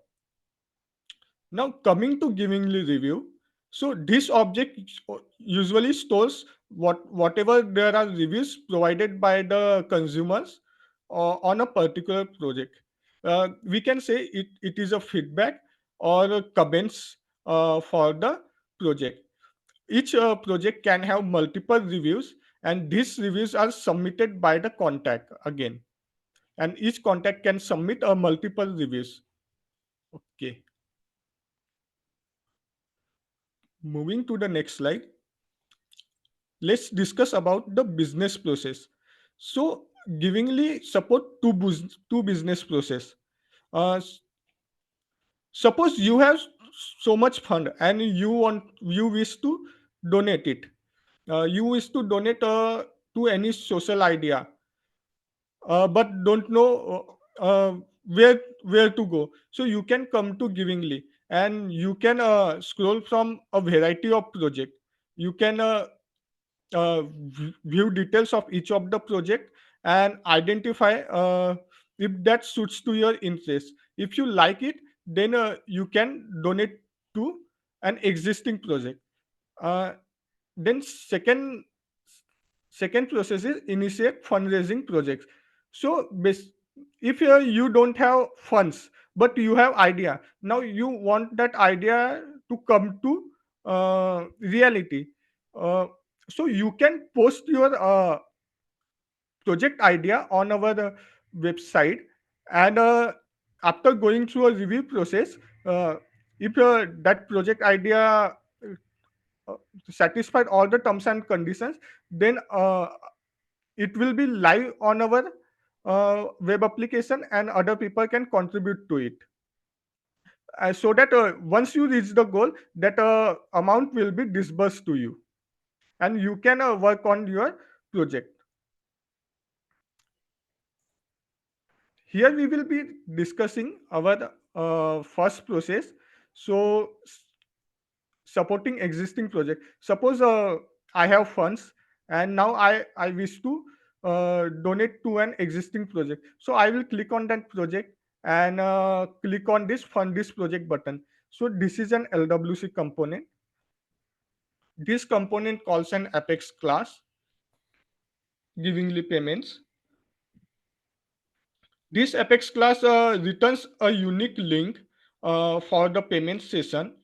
Now coming to givingly review, so this object usually stores whatever there are reviews provided by the consumers on a particular project. We can say it is a feedback or a comments for the project. Each project can have multiple reviews, and these reviews are submitted by the contact again, and each contact can submit a multiple reviews. Okay, moving to the next slide, let's discuss about the business process. So givingly support two business process. Uh, Suppose you have so much fund and you wish to donate it. You wish to donate to any social idea, but don't know where to go. So you can come to givingly, and you can scroll from a variety of project. You can view details of each of the project and identify if that suits to your interest. If you like it, then you can donate to an existing project. uh, then second process is initiate fundraising projects. So if you don't have funds but you have idea, now you want that idea to come to reality. uh, so you can post your project idea on our website, and after going through a review process, if that project idea uh, satisfied all the terms and conditions, then it will be live on our web application, and other people can contribute to it, so that once you reach the goal, that amount will be disbursed to you, and you can work on your project. Here we will be discussing our first process. So supporting existing project. Suppose I have funds, and now I wish to donate to an existing project. So I will click on that project and click on this fund this project button. So this is an LWC component. This component calls an Apex class, givingly payments. This Apex class returns a unique link for the payment session.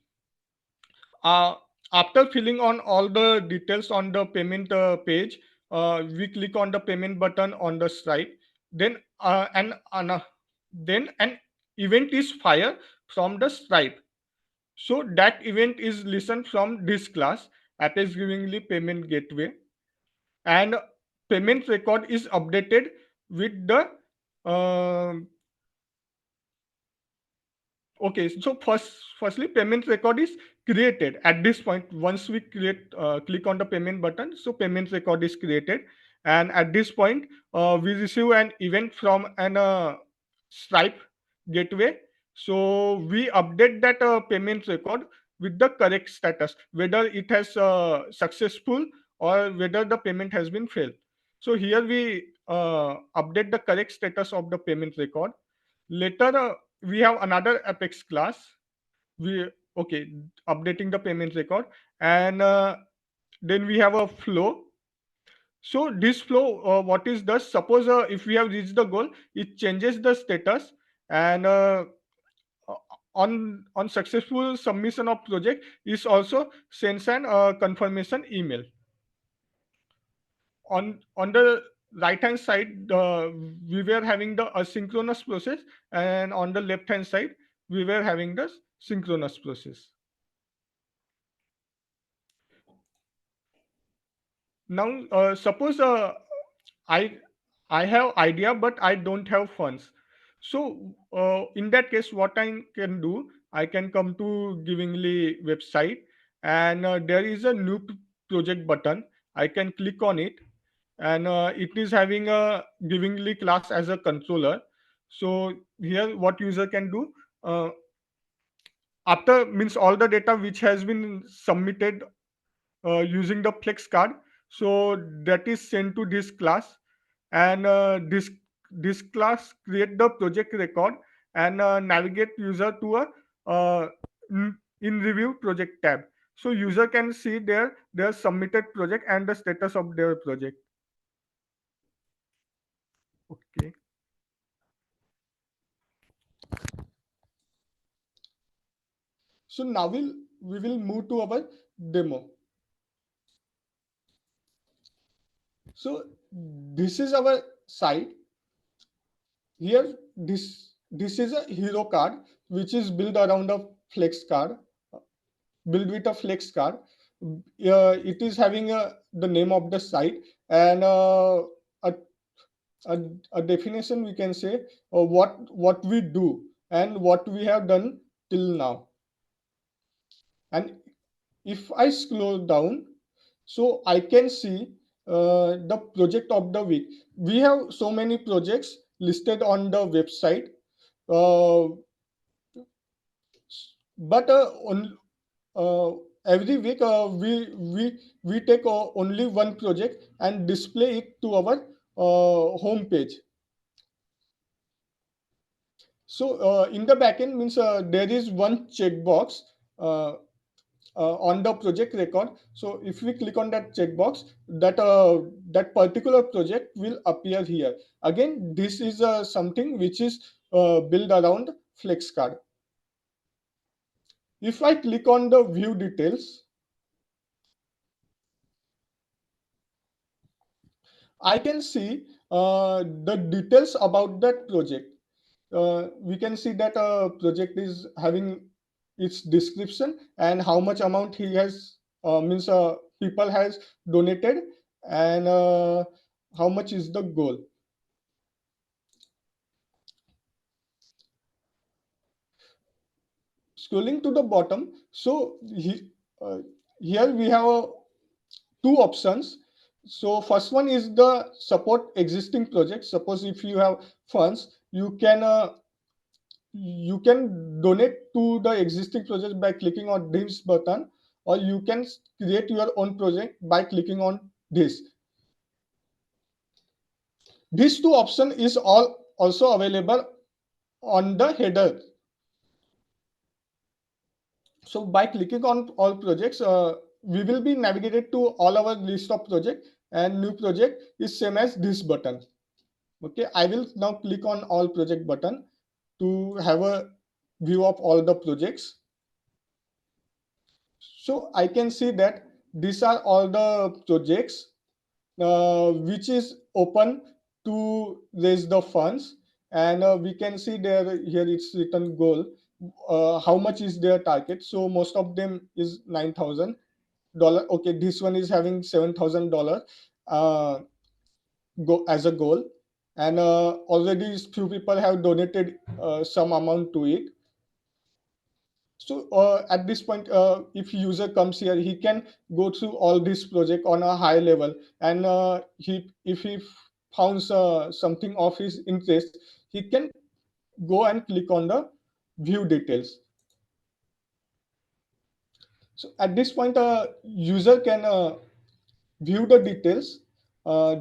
Uh, After filling on all the details on the payment page, we click on the payment button on the site. Then then an event is fired from the Stripe. So that event is listened from this class, Apex Givingly Payment Gateway, and payment record is updated with the uh, okay. So firstly, payment record is created at this point. Once we click on the payment button, so payment record is created, and at this point, we receive an event from an Stripe gateway. So we update that payment record with the correct status, whether it has successful or whether the payment has been failed. So here we update the correct status of the payment record. Later, we have another Apex class. We okay updating the payment record, and then we have a flow. So this flow, what is does? Suppose if we have reached the goal, it changes the status, and uh, on successful submission of project is also sends an confirmation email. On the right hand side, we were having the asynchronous process, and on the left hand side we were having the synchronous process. Now suppose i I have idea but I don't have funds. So in that case, what I can do, I can come to givingly website, and there is a new project button. I can click on it, and it is having a givingly class as a controller. So here what user can do, uh, after means all the data which has been submitted using the flex card, so that is sent to this class, and this class create the project record and navigate user to a uh, in review project tab, so user can see their submitted project and the status of their project. Okay, so now we will move to our demo. So this is our site. Here this is a hero card which is built around a flex card, built with a flex card. It is having the name of the site and a, a, a definition, we can say, what we do and what we have done till now. And if I scroll down, so I can see the project of the week. We have so many projects listed on the website, uh, but uh, every week we take only one project and display it to our home page. So in the backend means there is one checkbox uh, on the project record. So if we click on that checkbox, that particular project will appear here. Again, this is something which is built around FlexCard. If I click on the view details, I can see the details about that project. We can see that project is having its description and how much amount he has means people has donated, and how much is the goal. Scrolling to the bottom, so here we have two options. So first one is the support existing project. Suppose if you have funds, you can donate to the existing project by clicking on this button, or you can create your own project by clicking on this. These two option is all also available on the header. So by clicking on all projects, we will be navigated to all our list of project, and new project is same as this button. Okay, I will now click on all project button to have a view of all the projects. So I can see that these are all the projects which is open to raise the funds, and we can see there here it's written goal, how much is their target. So most of them is $9,000. Okay, this one is having $7,000 go as a goal, and already few people have donated some amount to it. So at this point, if user comes here, he can go through all this project on a high level, and if he finds something of his interest, he can go and click on the view details. So at this point, user can view the details.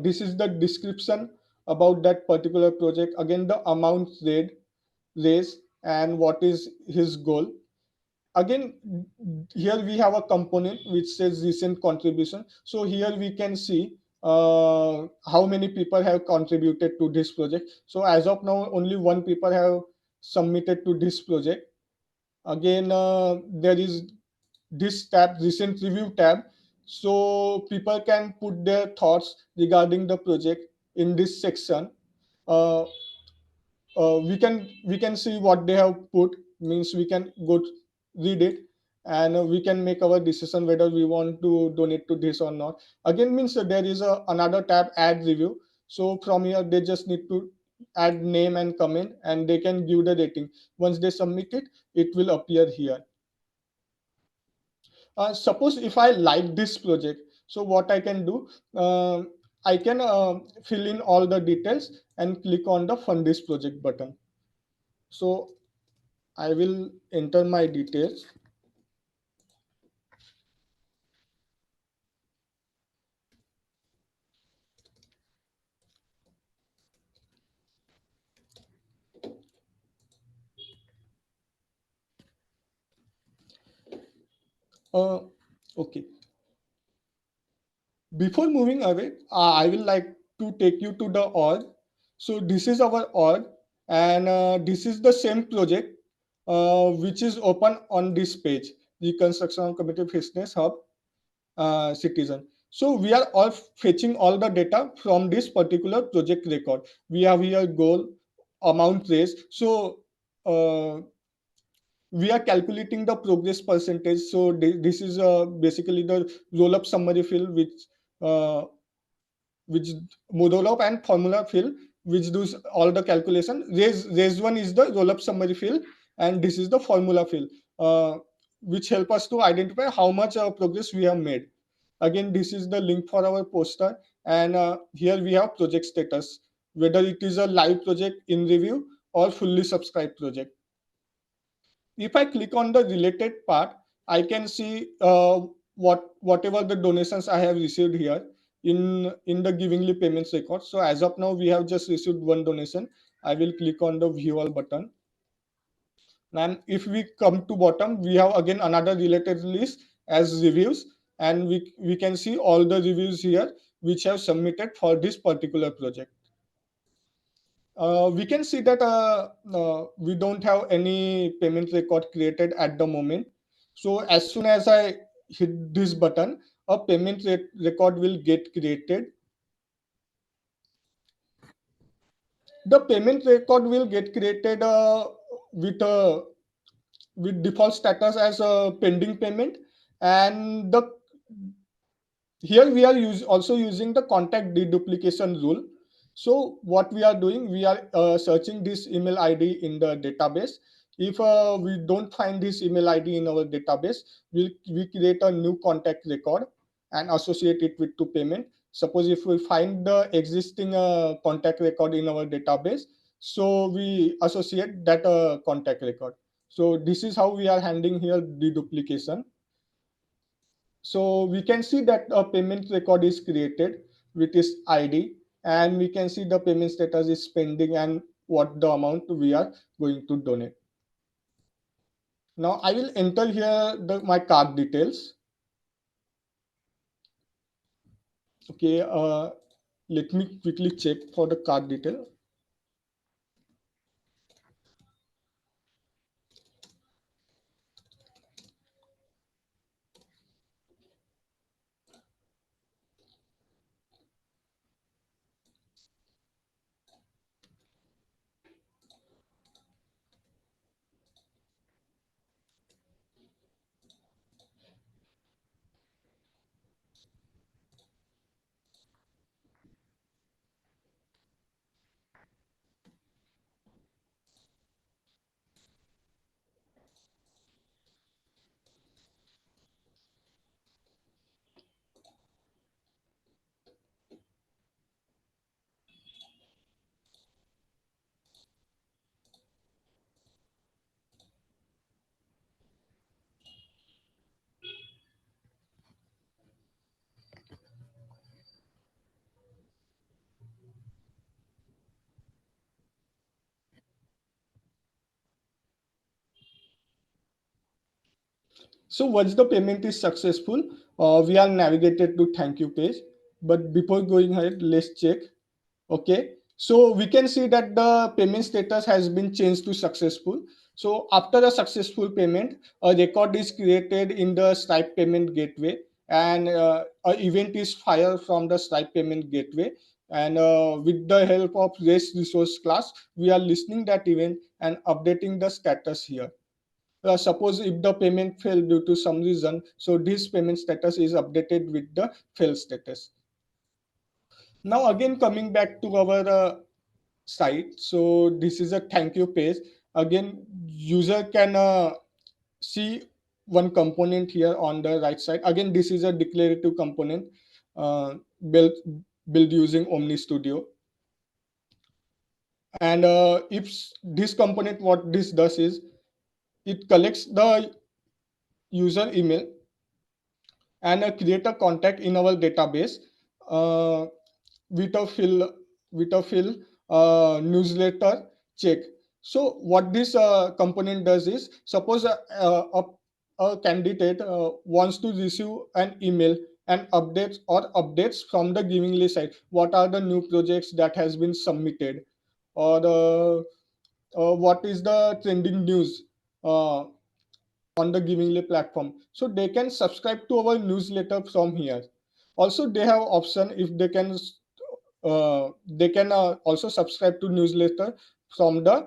This is the description about that particular project. Again, the amount raised and what is his goal. Again, here we have a component which says recent contribution. So here we can see how many people have contributed to this project. So as of now, only one people have submitted to this project. Again, there is this tab, recent review tab. So people can put their thoughts regarding the project in this section. uh, we can see what they have put, means we can read it, and we can make our decision whether we want to donate to this or not. Again, means there is another tab, add review. So from here they just need to add name and comment, and they can give the rating. Once they submit it, it will appear here. Suppose if I like this project, so what I can do, I can fill in all the details and click on the fund this project button. So I will enter my details. Okay. Before moving away, I will like to take you to the org. So this is our org, and this is the same project which is open on this page, the Construction Committee Fitness Hub Citizen. So we are all fetching all the data from this particular project record. We have here goal, amount raised. So we are calculating the progress percentage. So this is basically the roll up summary field uh, which roll up and formula field which does all the calculation. Raise one is the roll up summary field, and this is the formula field which help us to identify how much progress we have made. Again, this is the link for our poster, and here we have project status, whether it is a live project in review or fully subscribed project. If I click on the related part, I can see whatever the donations I have received here in the givingly payments record. So as of now, we have just received one donation. I will click on the view all button. And if we come to bottom, we have again another related list as reviews, and we can see all the reviews here which have submitted for this particular project. We can see that we don't have any payment record created at the moment. So as soon as I hit this button, a payment record will get created. The payment record will get created with default status as a pending payment, and the here we are also using the contact deduplication rule. So what we are doing, we are searching this email id in the database. If we don't find this email id in our database, we create a new contact record and associate it with to payment. Suppose if we find the existing contact record in our database, so we associate that contact record. So this is how we are handling here deduplication. So we can see that a payment record is created with this ID, and we can see the payment status is pending and what the amount we are going to donate. Now I will enter here my card details. Okay, let me quickly check for the card detail. So once the payment is successful, we are navigated to thank you page. But before going ahead, let's check. Okay, so we can see that the payment status has been changed to successful. So after a successful payment, a record is created in the Stripe payment gateway, and an event is fired from the Stripe payment gateway. And with the help of REST resource class, we are listening that event and updating the status here. Suppose if the payment failed due to some reason, so this payment status is updated with the fail status. Now again, coming back to our site, so this is a thank you page. Again, user can see one component here on the right side. Again, this is a declarative component built using Omni Studio. And if this component, what this does is it collects the user email and create a contact in our database uh, with a fill newsletter check. So what this component does is, suppose a candidate wants to receive an email and updates from the Givingly site. What are the new projects that has been submitted, or what is the trending news on the Givingly platform. So they can subscribe to our newsletter from here. Also, they have option if they can also subscribe to newsletter from the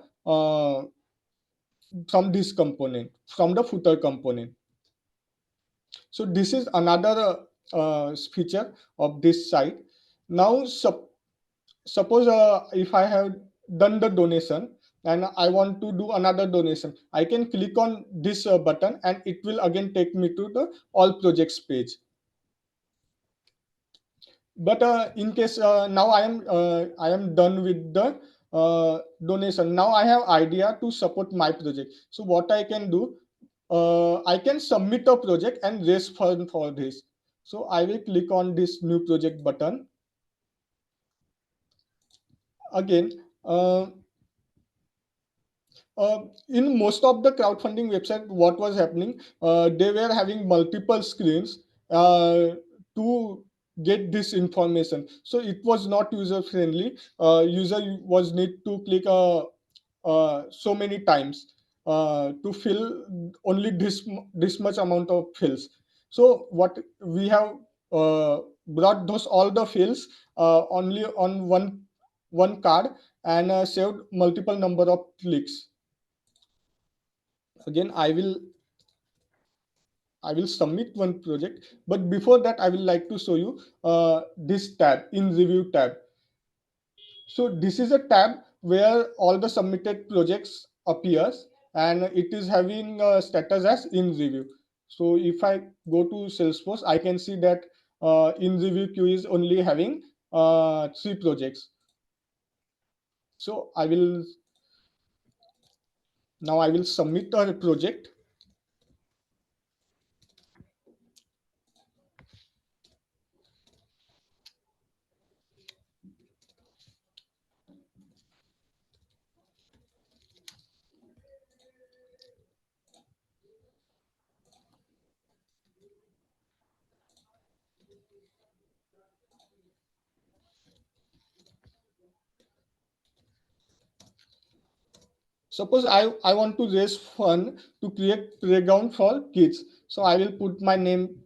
from this component, from the footer component. So this is another feature of this site. Now suppose if I have done the donation and I want to do another donation, I can click on this button and it will again take me to the all projects page. But in case now I am done with the donation. Now I have idea to support my project. So what I can do, I can submit a project and raise fund for this. So I will click on this new project button. Again, in most of the crowdfunding website, what was happening, they were having multiple screens to get this information. So it was not user friendly. User was need to click so many times to fill only this much amount of fields. So what we have brought those all the fields only on one card and saved multiple number of clicks. Again, I will submit one project, but before that I will like to show you this tab, in review tab. So this is a tab where all the submitted projects appears and it is having a status as in review. So if I go to Salesforce, I can see that in review queue is only having 3 projects. So I will submit a project. Suppose I want to raise fund to create playground for kids. So I will put my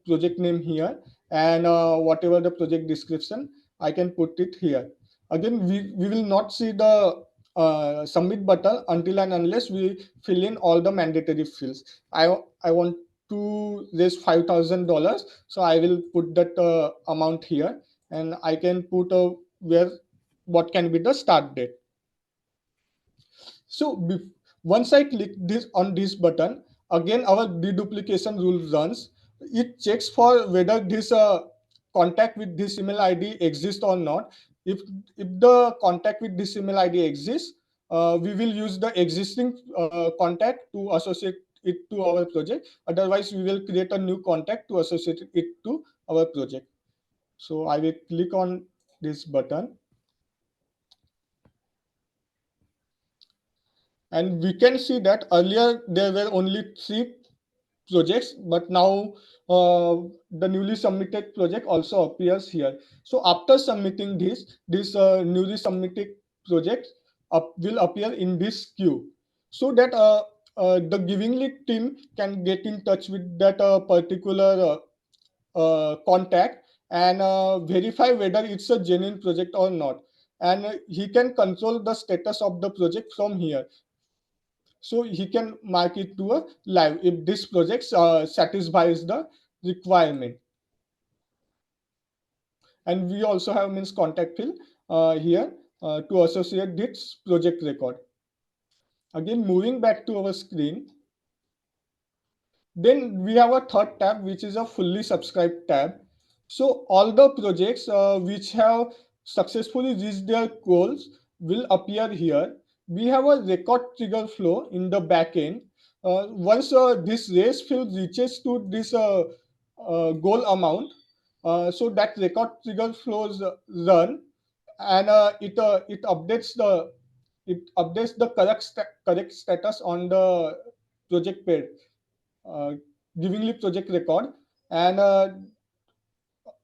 project name here, and whatever the project description, I can put it here. Again, we will not see the submit button until and unless we fill in all the mandatory fields. I want to raise $5,000, so I will put that amount here, and I can put where what can be the start date. So once I click this on this button, again our deduplication rule runs. It checks for whether this contact with this email ID exists or not. If the contact with this email ID exists, we will use the existing contact to associate it to our project. Otherwise, we will create a new contact to associate it to our project. So I will click on this button. And we can see that earlier there were only 3 projects, but now the newly submitted project also appears here. So after submitting this newly submitted project will appear in this queue, so that the Givingly team can get in touch with that particular contact and verify whether it's a genuine project or not, and he can control the status of the project from here. So he can mark it to a live if this project satisfies the requirement. And we also have means contact field here to associate this project record. Again, moving back to our screen, Then we have a third tab, which is a fully subscribed tab. So all the projects which have successfully reached their goals will appear here. We have a record trigger flow in the back end. Once this race field reaches to this goal amount, so that record trigger flows run, and it updates the correct status on the project page, uh, giving the project record, and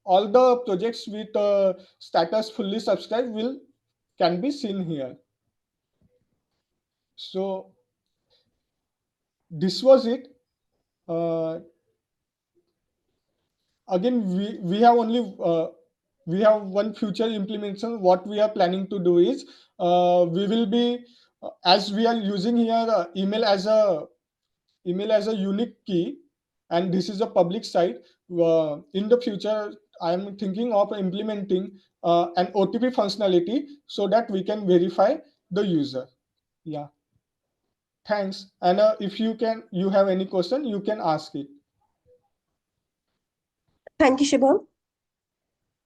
all the projects with status fully subscribed will can be seen here. So this was it. uh, Again, we have one future implementation. What we are planning to do is, we will be, as we are using here email as a unique key, and this is a public site. In the future, I am thinking of implementing an OTP functionality so that we can verify the user. Yeah, thanks. And if you have any question, you can ask it. Thank you, Shubham.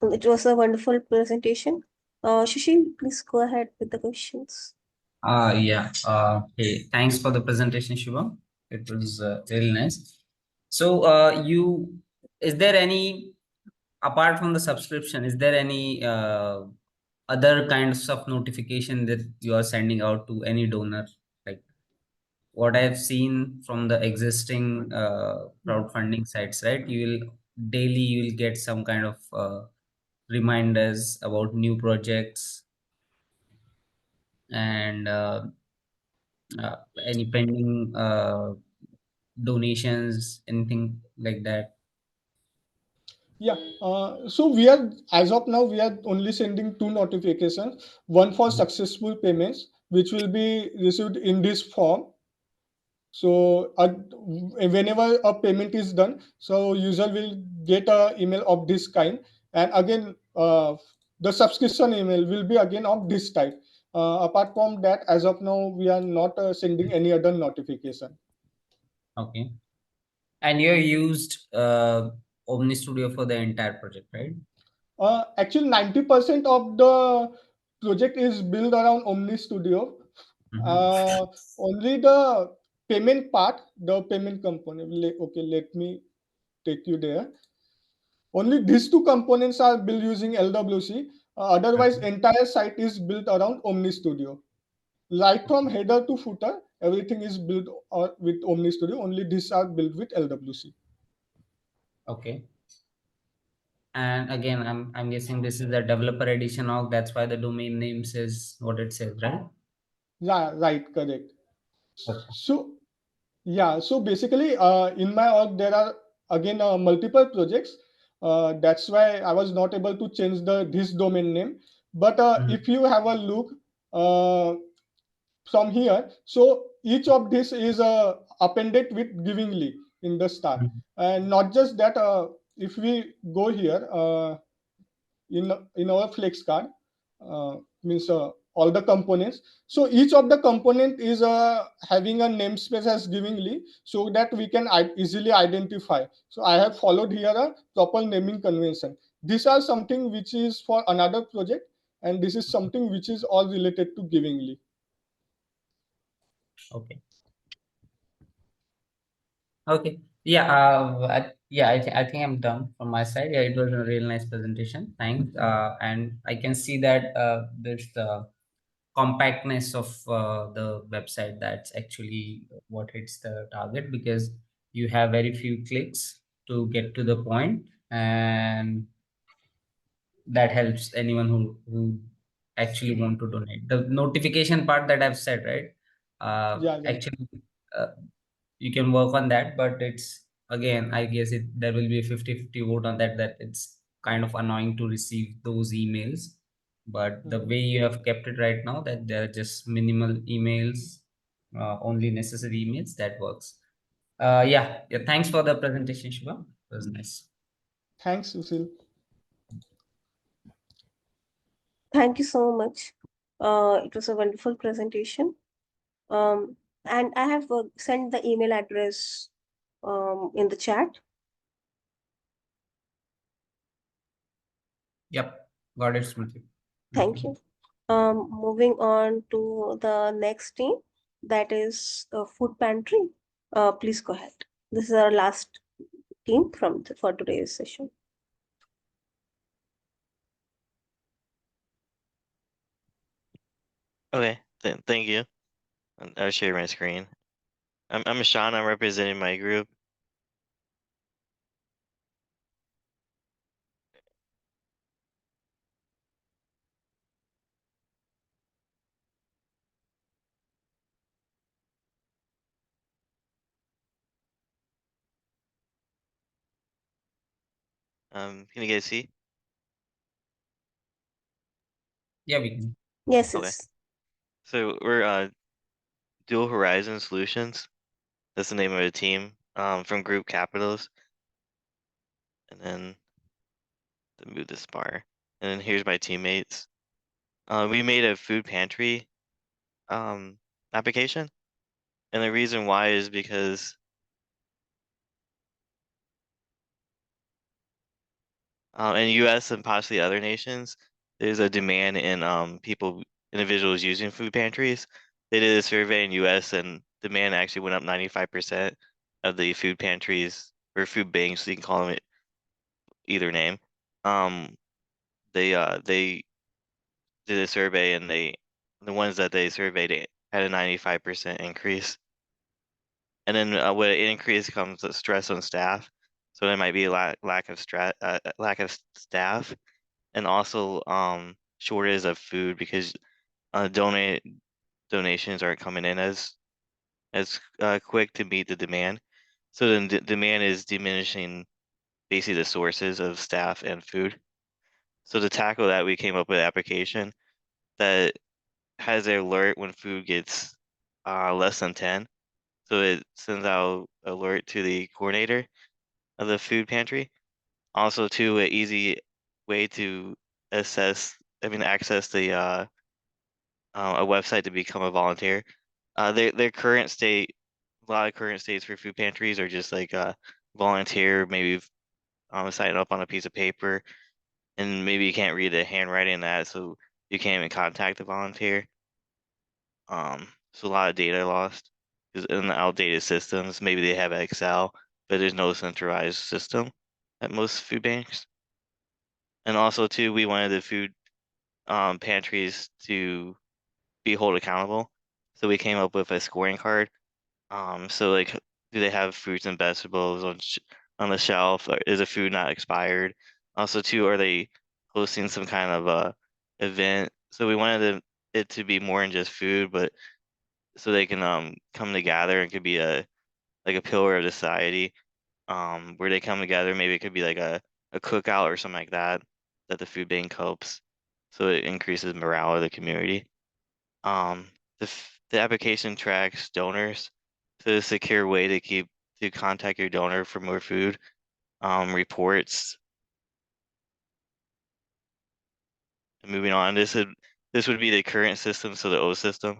It was a wonderful presentation. Sushil, please go ahead with the questions. Yeah. Hey, thanks for the presentation, Shubham. It was really nice. So, is there any, apart from the subscription, is there any other kinds of notification that you are sending out to any donor? Like what I've seen from the existing crowdfunding sites, right? You will get some kind of reminders about new projects and any pending donations, anything like that. Yeah, so as of now, we are only sending two notifications. One for successful payments, which will be received in this form. So whenever a payment is done, so user will get a email of this kind. And again, the subscription email will be again of this type. Apart from that, as of now, we are not sending any other notification. Okay. And you used Omni Studio for the entire project, right? Actually, 90% of the project is built around Omni Studio. Only the payment part, the payment component. Okay, let me take you there. Only these two components are built using LWC. Otherwise, entire site is built around Omni Studio. Right from header to footer, everything is built with Omni Studio. Only these are built with LWC. Okay. And again, I'm guessing this is the developer edition of, that's why the domain name says what it says, right? Yeah, right, correct. Okay. So yeah, so basically, in my org there are again multiple projects. That's why I was not able to change this domain name. But if you have a look uh, from here, so each of this is appended with givingly in the start, and not just that. If we go here, in our flex card, means all the components, so each of the component is having a namespace as givingly, so that we can easily identify. So I have followed here a proper naming convention. These are something which is for another project, and this is something which is all related to givingly. Okay. Okay. Yeah. I think I'm done from my side. Yeah, it was a real nice presentation. Thanks. And I can see that there's the compactness of the website. That's actually what hits the target, because you have very few clicks to get to the point, and that helps anyone who actually want to donate. The notification part that I've said, right? Yeah, yeah. Actually, uh, you can work on that, but it's, again, I guess there will be a 50-50 vote on that it's kind of annoying to receive those emails. But the way you have kept it right now, that there are just minimal emails, only necessary emails, that works. Yeah, thanks for the presentation, Shiva. It was nice. Thanks, Susil. Thank you so much. It was a wonderful presentation. And I have sent the email address in the chat. Yep, got it, Smriti. Thank you. Moving on to the next team, that is food pantry. Please go ahead. This is our last team for today's session. Okay, thank you. I'll share my screen. I'm Sean. I'm representing my group. Can you guys see? Yeah, we can. Yes, Okay. yes. So we're Dual Horizon Solutions. That's the name of the team. From Group Capitals. And then to move this bar. And then here's my teammates. We made a food pantry application. And the reason why is because in US and possibly other nations, there's a demand in individuals using food pantries. They did a survey in US and demand actually went up 95% of the food pantries or food banks, you can call them either name. They did a survey and the ones that they surveyed had a 95% increase. And then with an increase comes the stress on staff. So there might be a lack of staff, and also shortage of food because donations aren't coming in as quick to meet the demand. So then demand is diminishing basically the sources of staff and food. So to tackle that, we came up with an application that has an alert when food gets less than 10. So it sends out alert to the coordinator of the food pantry. Also, to an easy way to access the a website to become a volunteer. Their current state, a lot of current states for food pantries are just like volunteer, maybe sign up on a piece of paper, and maybe you can't read the handwriting in that, so you can't even contact the volunteer. So a lot of data lost because in the outdated systems, maybe they have Excel, but there's no centralized system at most food banks. And also too, we wanted the food pantries to be held accountable. So we came up with a scoring card. So like, do they have fruits and vegetables on the shelf? Or is the food not expired? Also too, are they hosting some kind of event? So we wanted it to be more than just food, but so they can come together and could be like a pillar of society where they come together. Maybe it could be like a cookout or something like that the food bank helps, so it increases morale of the community. The application tracks donors, so it's a secure way to contact your donor for more food. Reports. Moving on, this would be the current system, so the old system,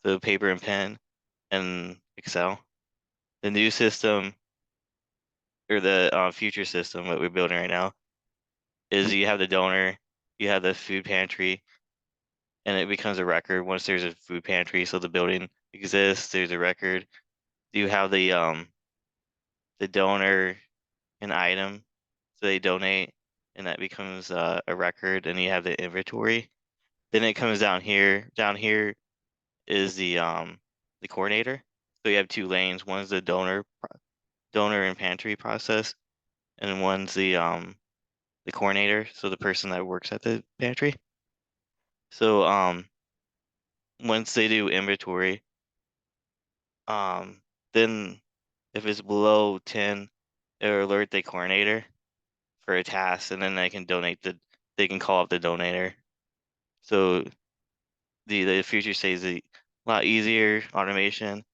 so paper and pen and Excel. The new system, or the future system that we're building right now, is you have the donor, you have the food pantry, and it becomes a record once there's a food pantry. So the building exists, there's a record. You have the donor an item, so they donate, and that becomes a record, and you have the inventory. Then it comes down here. Down here is the coordinator. So you have two lanes. One's the donor and pantry process, and one's the coordinator, so the person that works at the pantry. So once they do inventory, then if it's below 10, it'll alert the coordinator for a task, and then they can they can call up the donator. So the future stays a lot easier, automation,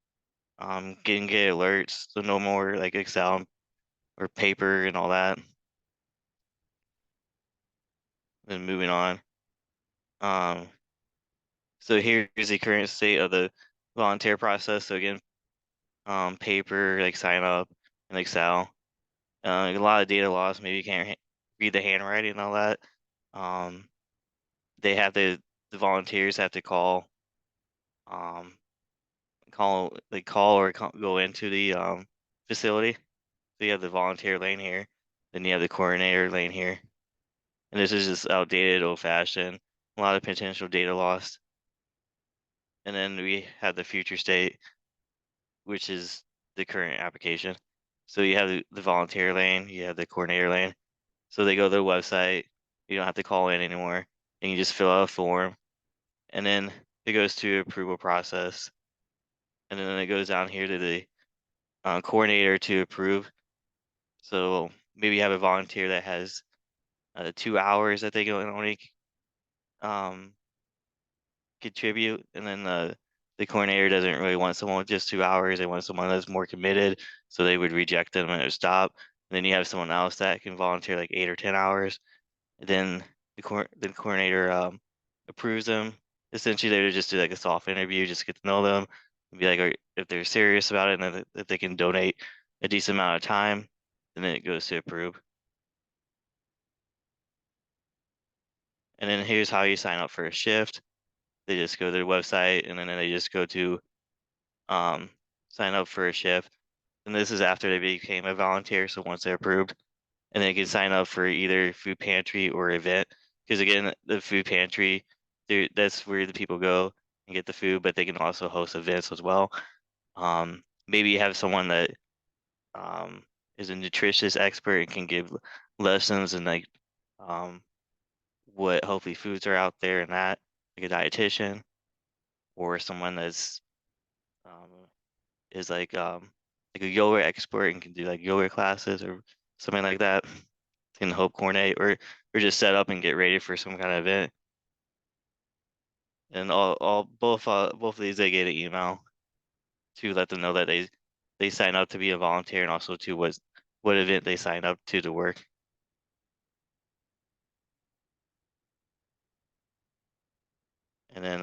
get alerts, so no more like Excel or paper and all that. Then moving on. So here's the current state of the volunteer process. So again, paper, like sign up, in Excel. A lot of data loss. Maybe you can't read the handwriting and all that. They have the volunteers have to call or go into the facility. So you have the volunteer lane here, then you have the coordinator lane here. And this is just outdated, old-fashioned, a lot of potential data loss. And then we have the future state, which is the current application. So you have the volunteer lane, you have the coordinator lane. So they go to the website, you don't have to call in anymore, and you just fill out a form. And then it goes to approval process. And then it goes down here to the coordinator to approve. So maybe you have a volunteer that has 2 hours that they can only contribute, and then the coordinator doesn't really want someone with just 2 hours. They want someone that's more committed, so they would reject them and it would stop. And then you have someone else that can volunteer like 8 or 10 hours. Then the coordinator approves them. Essentially, they would just do like a soft interview, just get to know them, and be like, if they're serious about it and that they can donate a decent amount of time, and then it goes to approve. And then here's how you sign up for a shift. They just go to their website, and then they just go to sign up for a shift. And this is after they became a volunteer, so once they're approved, and they can sign up for either food pantry or event. Because again, the food pantry, that's where the people go and get the food, but they can also host events as well. Maybe you have someone that is a nutritious expert and can give lessons and like what healthy foods are out there and that, like a dietitian, or someone that's is like a yoga expert and can do like yoga classes or something like that, can help coordinate or just set up and get ready for some kind of event. And both of these, they get an email to let them know that they sign up to be a volunteer, and also to what event they sign up to work. And then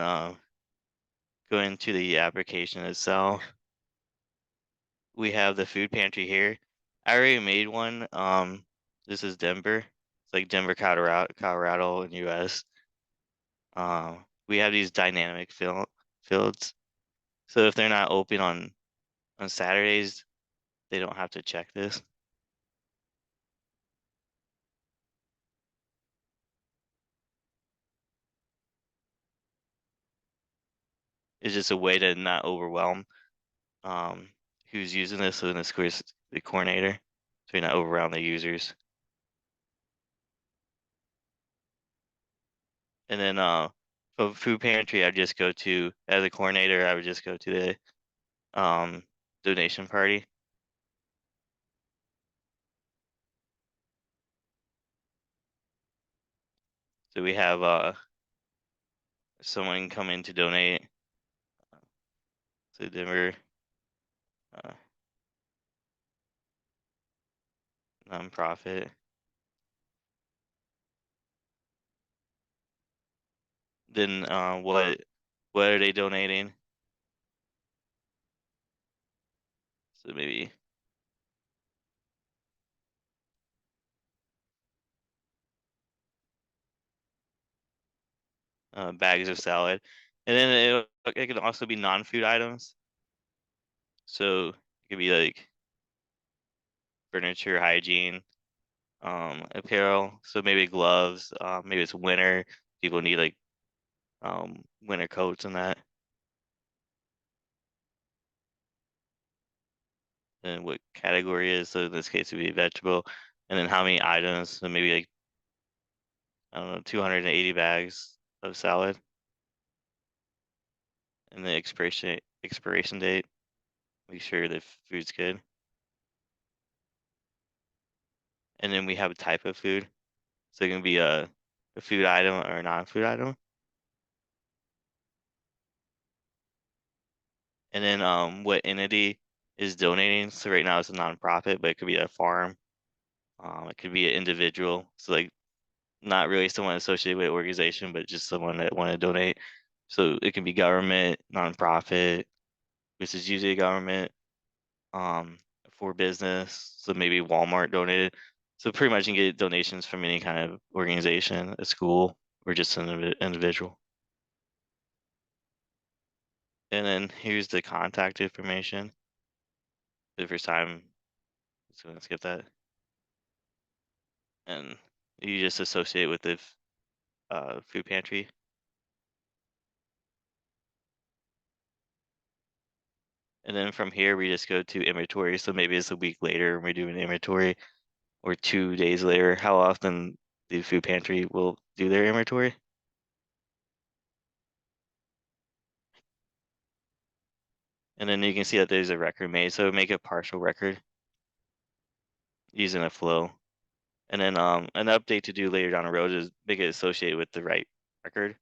going to the application itself, we have the food pantry here. I already made one. This is Denver. It's like Denver, Colorado in US. We have these dynamic fields. So if they're not open on Saturdays, they don't have to check this. It's just a way to not overwhelm who's using this. So in this case, the coordinator, so you're not overwhelm the users. And then for food pantry, I just go to, as a coordinator, I would just go to the donation party. So we have someone come in to donate to Denver nonprofit. Then what are they donating? So maybe bags of salad, and then it can also be non-food items. So it could be like furniture, hygiene, apparel. So maybe gloves. Maybe it's winter. People need like winter coats and that. And what category is, so in this case it would be vegetable. And then how many items, so maybe like, I don't know, 280 bags of salad. And the expiration date, make sure the food's good. And then we have a type of food, so it can be a food item or a non-food item. And then what entity is donating. So right now it's a nonprofit, but it could be a farm. It could be an individual. So like not really someone associated with organization, but just someone that want to donate. So it can be government, nonprofit, which is usually a government, for business. So maybe Walmart donated. So pretty much you can get donations from any kind of organization, a school, or just an individual. And then here's the contact information. The first time, so let's skip that. And you just associate with the food pantry. And then from here, we just go to inventory. So maybe it's a week later and we do an inventory, or 2 days later, how often the food pantry will do their inventory. And then you can see that there's a record made. So make a partial record using a flow. And then an update to do later down the road is make it associated with the right record.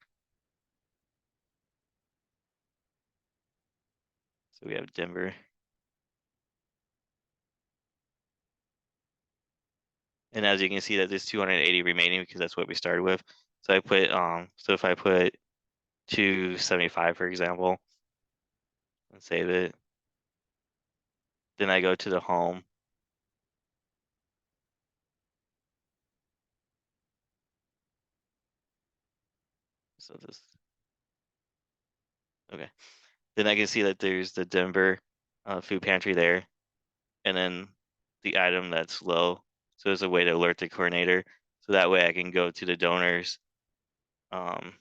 So we have Denver. And as you can see that there's 280 remaining because that's what we started with. So I put so if I put 275, for example, and save it, then I go to the home. So this, okay. Then I can see that there's the Denver food pantry there, and then the item that's low. So there's a way to alert the coordinator. So that way I can go to the donors, the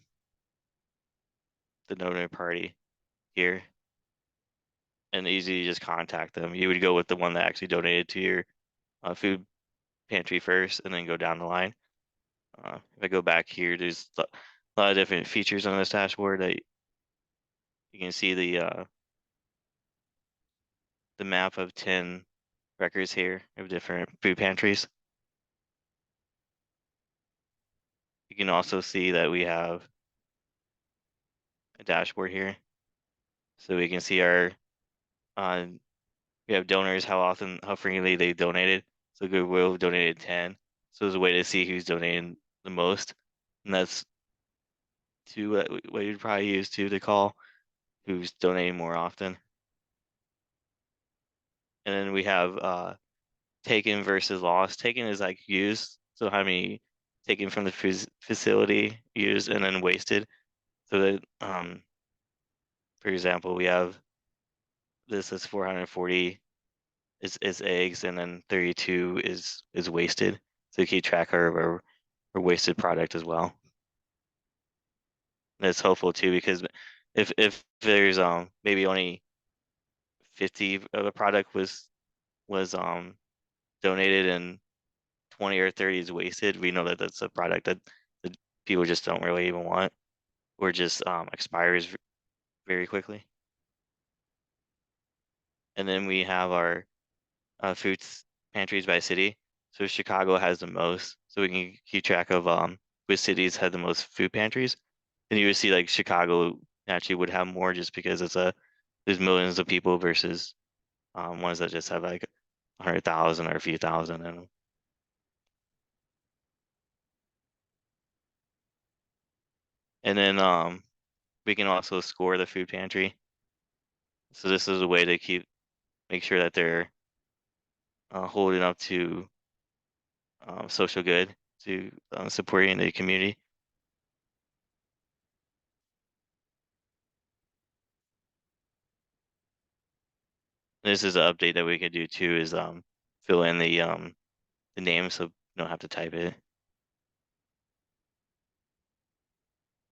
donor party here, and easily just contact them. You would go with the one that actually donated to your food pantry first, and then go down the line. If I go back here, there's a lot of different features on this dashboard that you can see the map of 10 records here of different food pantries. You can also see that we have a dashboard here. So we can see our, we have donors, how frequently they donated. So Goodwill donated 10. So there's a way to see who's donating the most. And that's what you'd probably use to call who's donating more often. And then we have taken versus lost. Taken is like used. So how many taken from the facility, used, and then wasted. So that, for example, we have this is 440 is eggs, and then 32 is wasted. So you keep track of our wasted product as well. And it's helpful too, because if there's maybe only 50 of a product was donated and 20 or 30 is wasted, we know that that's a product that people just don't really even want, or just expires very quickly. And then we have our food pantries by city. So Chicago has the most, so we can keep track of which cities had the most food pantries. And you would see like Chicago actually would have more, just because there's millions of people versus ones that just have like 100,000 or a few thousand in them. And then we can also score the food pantry. So this is a way to make sure that they're holding up to social good, to supporting the community. This is an update that we could do too, is fill in the name so you don't have to type it.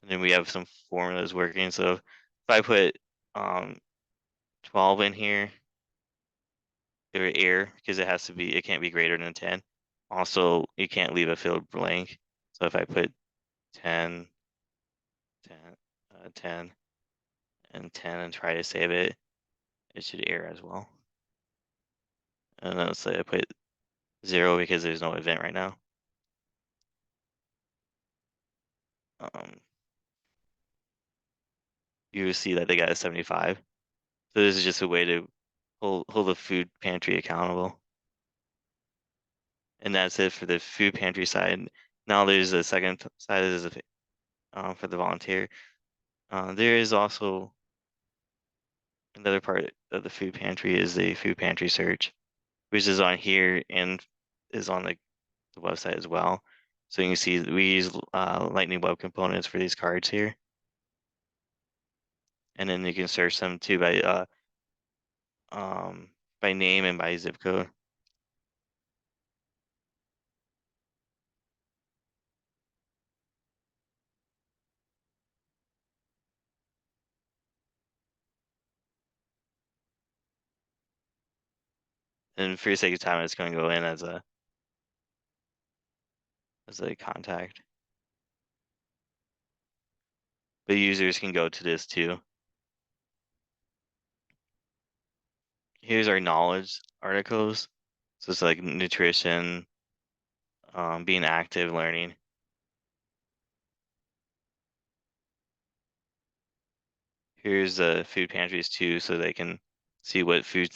And then we have some formulas working. So if I put 12 in here, there are error, because it can't be greater than 10. Also, you can't leave a field blank. So if I put 10, 10, 10, and 10 and try to save it, it should error as well. And then let's say I put 0 because there's no event right now. You will see that they got a 75. So this is just a way to hold the food pantry accountable. And that's it for the food pantry side. Now there's a second side, is for the volunteer. There is also another part of the food pantry, is the food pantry search. which is on here and is on the website as well. So you can see we use Lightning Web Components for these cards here. And then you can search them too by name and by zip code. And for the sake of time, it's going to go in as a contact. But users can go to this too. Here's our knowledge articles. So it's like nutrition, being active, learning. Here's the food pantries too, so they can see what food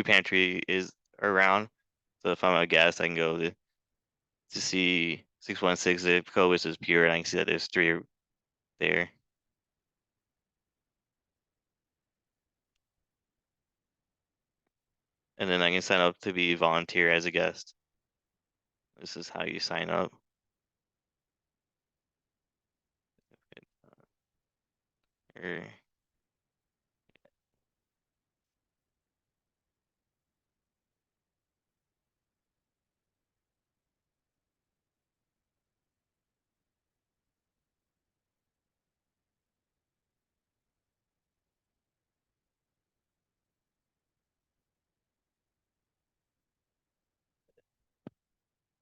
pantry is around. So if I'm a guest, I can go to see 616 zip code, which is pure, and I can see that there's 3 there. And then I can sign up to be volunteer as a guest. This is how you sign up. Or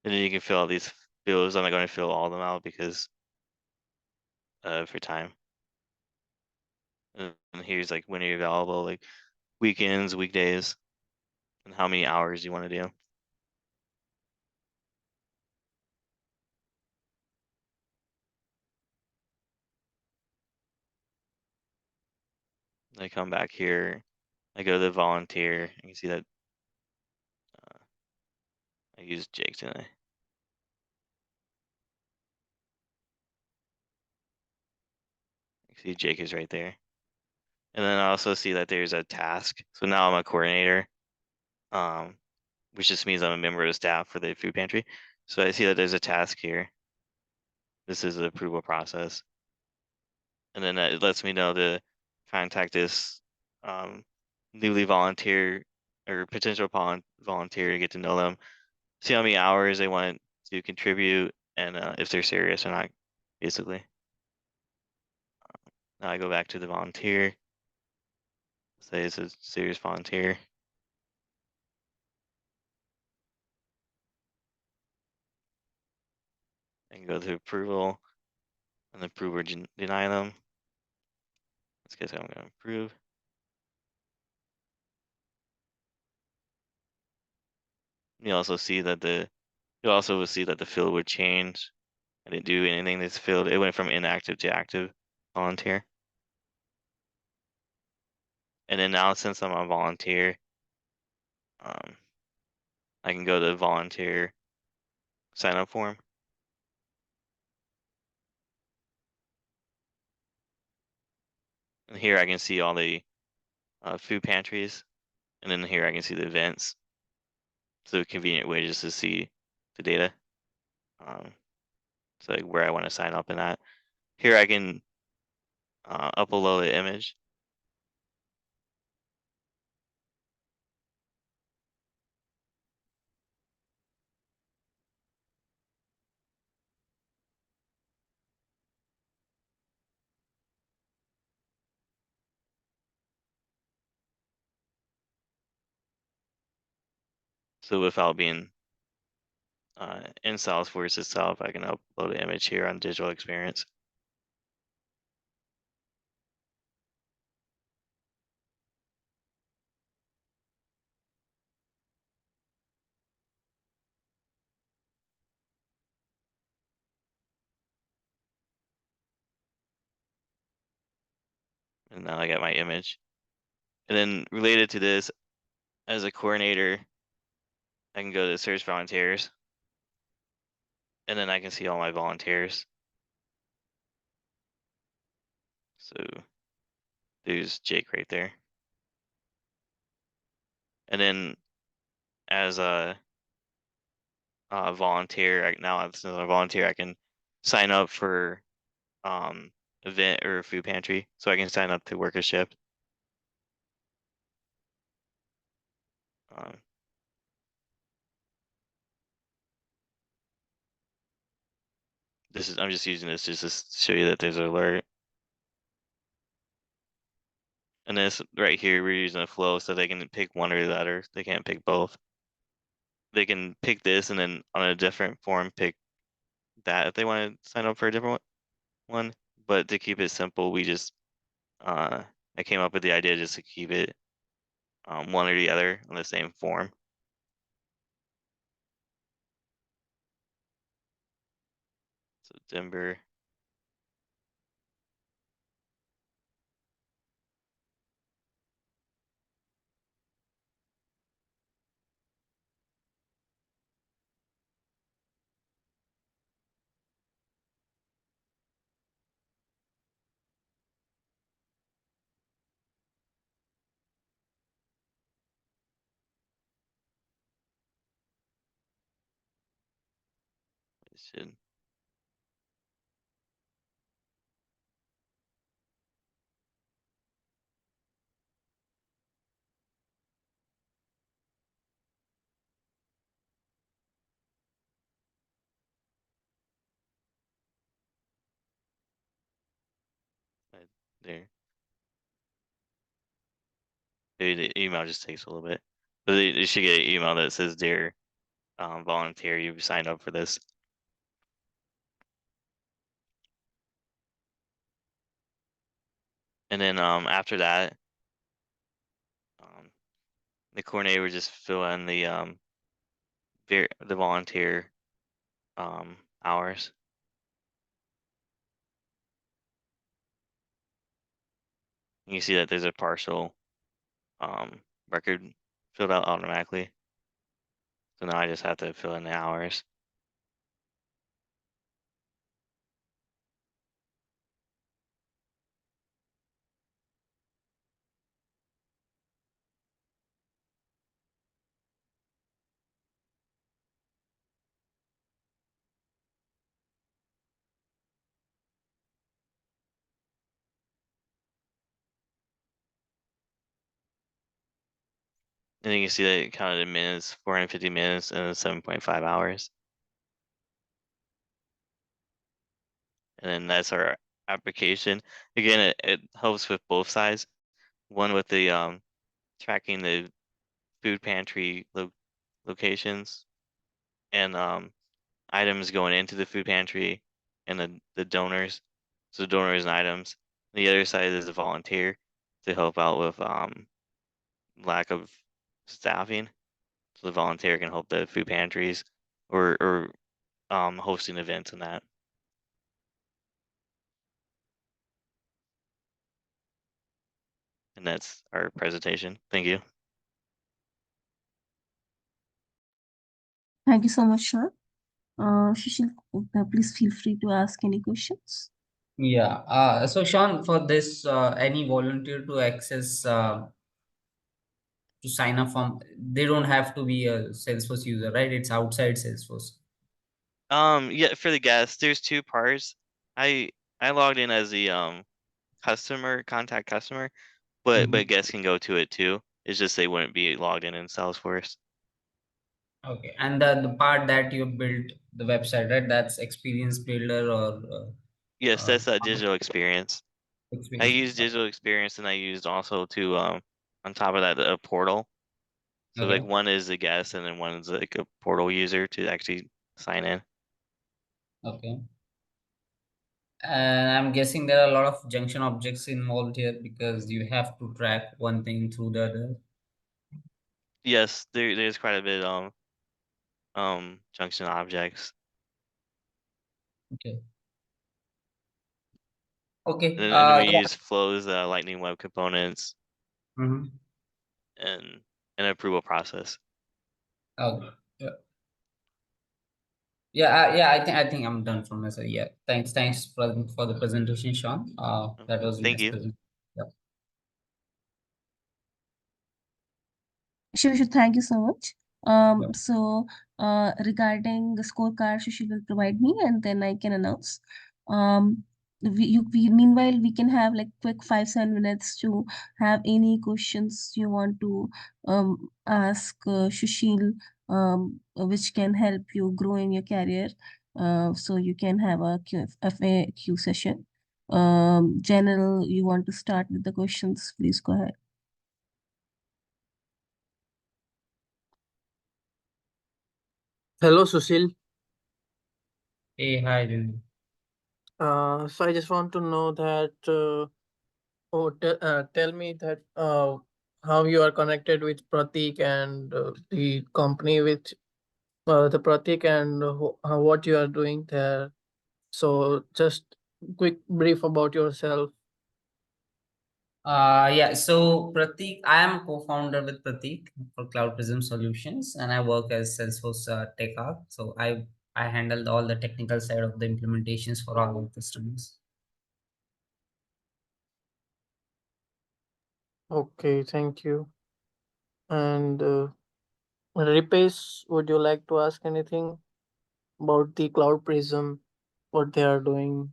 and then you can fill all these fields. I'm not going to fill all of them out because for time. And here's like when you're available, like weekends, weekdays, and how many hours you want to do. I come back here, I go to the volunteer. You can see that I use Jake today. You see Jake is right there. And then I also see that there's a task. So now I'm a coordinator, which just means I'm a member of the staff for the food pantry. So I see that there's a task here. This is the approval process. And then it lets me know to contact this newly volunteer or potential volunteer to get to know them, see how many hours they want to contribute, and if they're serious or not, basically. Now I go back to the volunteer, say it's a serious volunteer. I can go to approval, and approve or deny them. In this case, I'm going to approve. You also see that you'll also see that the field would change. I didn't do anything in this field. It went from inactive to active volunteer. And then now since I'm a volunteer, I can go to volunteer sign up form. And here I can see all the food pantries. And then here I can see the events. So a convenient way just to see the data. So like where I want to sign up in that. Here I can upload the image. So without being in Salesforce itself, I can upload an image here on digital experience. And now I got my image. And then related to this, as a coordinator, I can go to search volunteers. And then I can see all my volunteers. So there's Jake right there. And then as a volunteer. Now, since I'm a volunteer, I can sign up for event or food pantry, so I can sign up to work a shift. I'm just using this just to show you that there's an alert. And this right here, we're using a flow so they can pick one or the other. They can't pick both. They can pick this and then on a different form pick that if they want to sign up for a different one. But to keep it simple, we just I came up with the idea just to keep it one or the other on the same form. So Denver. It should. Right there. Maybe the email just takes a little bit, but they should get an email that says, "Dear volunteer, you've signed up for this." And then after that, the coordinator would just fill in the volunteer hours. You see that there's a partial record filled out automatically. So now I just have to fill in the hours. And then you can see that it counted in minutes, 450 minutes and 7.5 hours. And then that's our application. Again, it helps with both sides. One with the tracking the food pantry locations and items going into the food pantry and the donors. So donors and items. The other side is a volunteer to help out with lack of staffing. So the volunteer can help the food pantries or hosting events and that. And that's our presentation. Thank you. Thank you so much, Sean. Shishil, please feel free to ask any questions. Yeah. So Sean, for this, any volunteer to access to sign up from, they don't have to be a Salesforce user, right? It's outside Salesforce. Yeah, for the guests, there's two parts. I logged in as the contact customer, but guests can go to it too. It's just they wouldn't be logged in Salesforce. Okay, and the part that you built the website, right? That's experience builder or Yes, that's a digital experience. I experience. used digital experience and I used also to on top of that a portal. So like Okay. one is the guest and then one is like a portal user to actually sign in. Okay. And I'm guessing there are a lot of junction objects involved here because you have to track one thing through the other. Yes, there's quite a bit junction objects. Okay. Okay. And then we Yeah. use flows, lightning web components, Mm-hmm. and an approval process. Okay. Yeah. Yeah. I think I'm done from my side. Yeah. Thanks for the presentation, Sean. That was a Thank nice you. presentation. Yeah. Sure, thank you so much. So regarding the scorecard, Sushil will provide me, and then I can announce. Meanwhile, we can have like quick 5-7 minutes to have any questions you want to ask Sushil, which can help you grow in your career. So you can have a FAQ session. General, you want to start with the questions? Please go ahead. Hello, Sushil. Hey, hi, Jimmy. So I just want to know that, tell me that how you are connected with Pratik and the company with the Pratik and what you are doing there. So just quick brief about yourself. Yeah, so Pratik, I am co-founder with Pratik for CloudPrism Solutions, and I work as Salesforce Tech Arc. So I handle all the technical side of the implementations for all our customers. Okay, thank you. And Ripesh, would you like to ask anything about the Cloud Prism, what they are doing?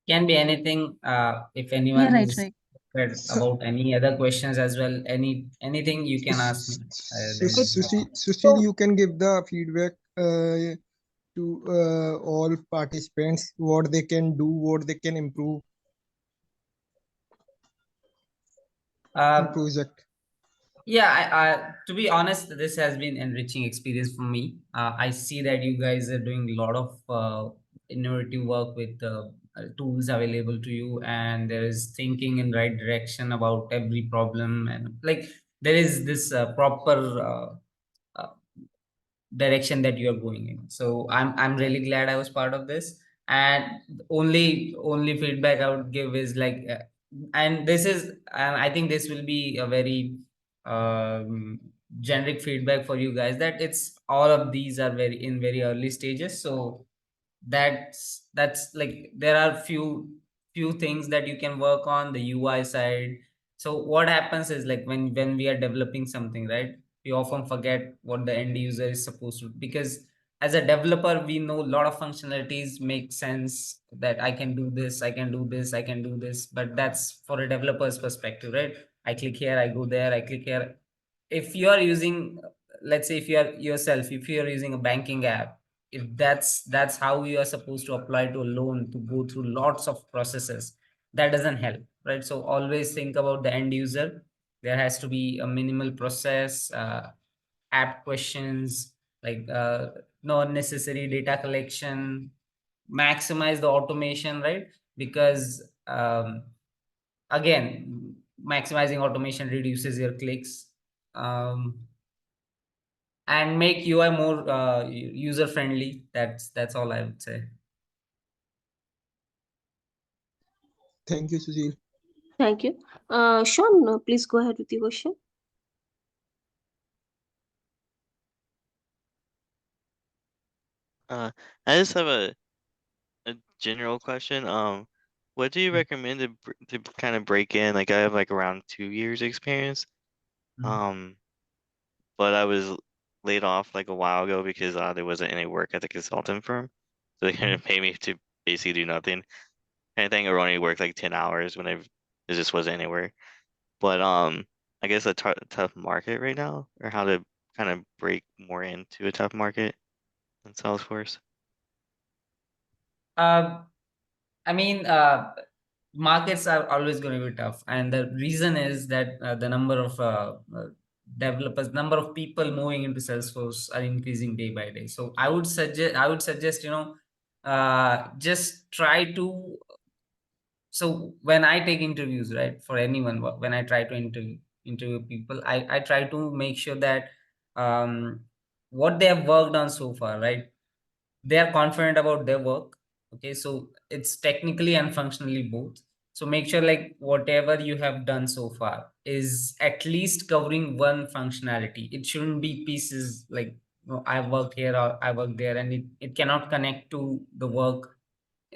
Can be anything. If Yeah, anyone right, is right. interested So, about any other questions as well, anything you can ask me. Then we'll have. Sushil, you can give the feedback to all participants what they can do, what they can improve in Uh, project. Yeah, to be honest, this has been enriching experience for me. I see that you guys are doing a lot of innovative work with tools available to you, and there is thinking in right direction about every problem, and like there is this proper uh, direction that you are going in. So I'm really glad I was part of this. And only feedback I would give is like, and this is, and I think this will be a very um, generic feedback for you guys, that it's all of these are very early stages. So that's like there are few things that you can work on the UI side. So what happens is like when we are developing something, right, we often forget what the end user is supposed to, because as a developer we know a lot of functionalities make sense, that I can do this, I can do this, I can do this, but that's for a developer's perspective, right? I click here, I go there, I click here. If you are using, let's say if you are yourself, if you are using a banking app, if that's how you are supposed to apply to a loan, to go through lots of processes, that doesn't help, right? So always think about the end user. There has to be a minimal process, app questions, like no unnecessary data collection, maximize the automation, right? Because again, maximizing automation reduces your clicks, um, and make UI more user friendly. That's all I would say. Thank you, Sushil. Thank you. Sean, please go ahead with your question. I just have a general question. What do you recommend to kind of break in? Like I have like around 2 years experience. Mhm. But I was laid off like a while ago because there wasn't any work at the consultant firm, so they couldn't pay me to basically do nothing. And I think I only worked like 10 hours when it just wasn't anywhere. But I guess a tough market right now, or how to kind of break more into a tough market in Salesforce. Uh, I mean, markets are always going to be tough, and the reason is that the number of developers, number of people moving into Salesforce are increasing day by day. So I would suggest, just try to. So when I take interviews, right, for anyone, when I try to interview people, I try to make sure that um, what they have worked on so far, right, they are confident about their work. Okay, so it's technically and functionally both. So make sure like whatever you have done so far is at least covering one functionality. It shouldn't be pieces like, I worked here or I worked there, and it cannot connect to the work.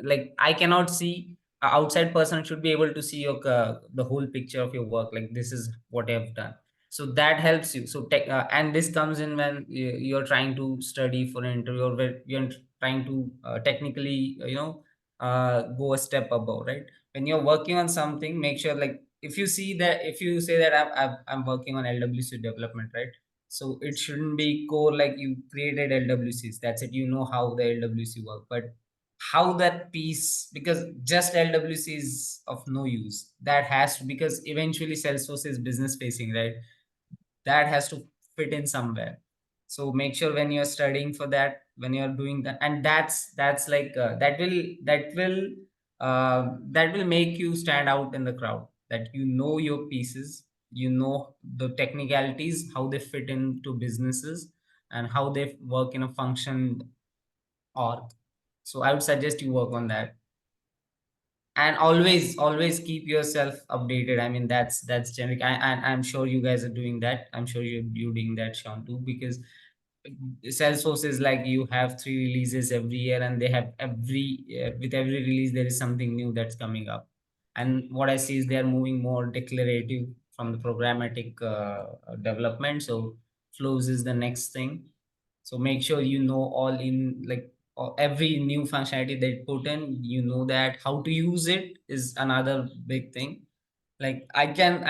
Like I cannot see a outside person should be able to see your the whole picture of your work, like this is what I've done. So that helps you. So and this comes in when you're trying to study for an interview, or when you're trying to technically go a step above, right? When you're working on something, make sure, like, if you say that I'm working on LWC development, right? So it shouldn't be core, like you created LWCs, that's it, you know how the LWC work, but how that piece, because just LWC is of no use. That has to, because eventually Salesforce is business facing, right? That has to fit in somewhere. So make sure when you're studying for that, when you're doing that, and that's like that will make you stand out in the crowd, that you know your pieces, you know the technicalities, how they fit into businesses, and how they work in a function org. So I would suggest you work on that, and always keep yourself updated. I mean, that's generic. I'm sure you guys are doing that. I'm sure you're doing that, Sean, too, because Salesforce is like, you have 3 releases every year, and they have with every release there is something new that's coming up. And what I see is they're moving more declarative from the programmatic development. So flows is the next thing. So make sure you know all in, like, every new functionality they put in, you know that how to use it is another big thing. Like I can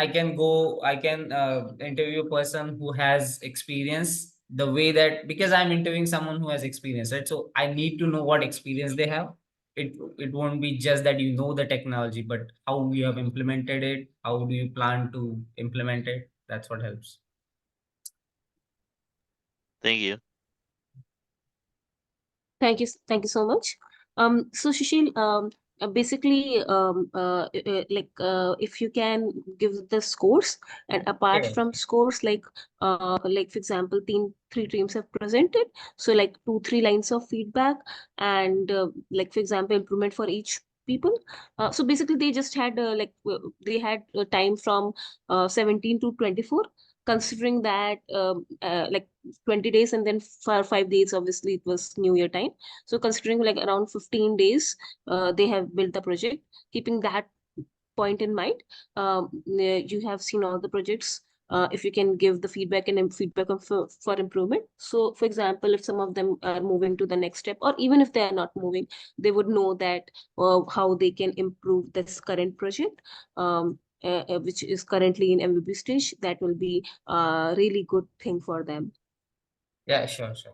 interview a person who has experience, the way that, because I'm interviewing someone who has experience, right? So I need to know what experience they have. It won't be just that you know the technology, but how you have implemented it, how do you plan to implement it. That's what helps. Thank you. Thank you so much. So Shishil, basically, if you can give the scores, and apart Sure. from scores, like for example, three teams have presented, so like 2-3 lines of feedback, and like for example, improvement for each people. So basically, they just had they had time from 17 to 24, considering that like 20 days, and then for 5 days obviously it was new year time. So considering like around 15 days, they have built the project. Keeping that point in mind, you have seen all the projects. If you can give the feedback and feedback for improvement. So for example, if some of them are moving to the next step, or even if they are not moving, they would know that how they can improve this current project, which is currently in MVP stage. That will be a really good thing for them. Yeah, sure. I'll share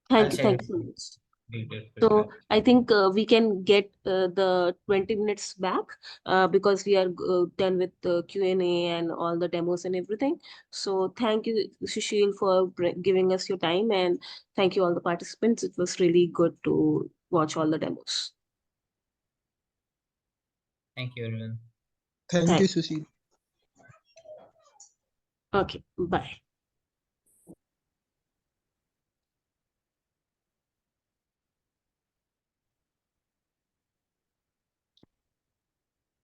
Thank it you so much. detailed So feedback. I think we can get the 20 minutes back, because we are done with the Q&A and all the demos and everything. So thank you, Sushil, for giving us your time, and thank you all the participants. It was really good to watch all the demos. Thank you, everyone. Thank you, Thanks. Sushil. Okay, bye.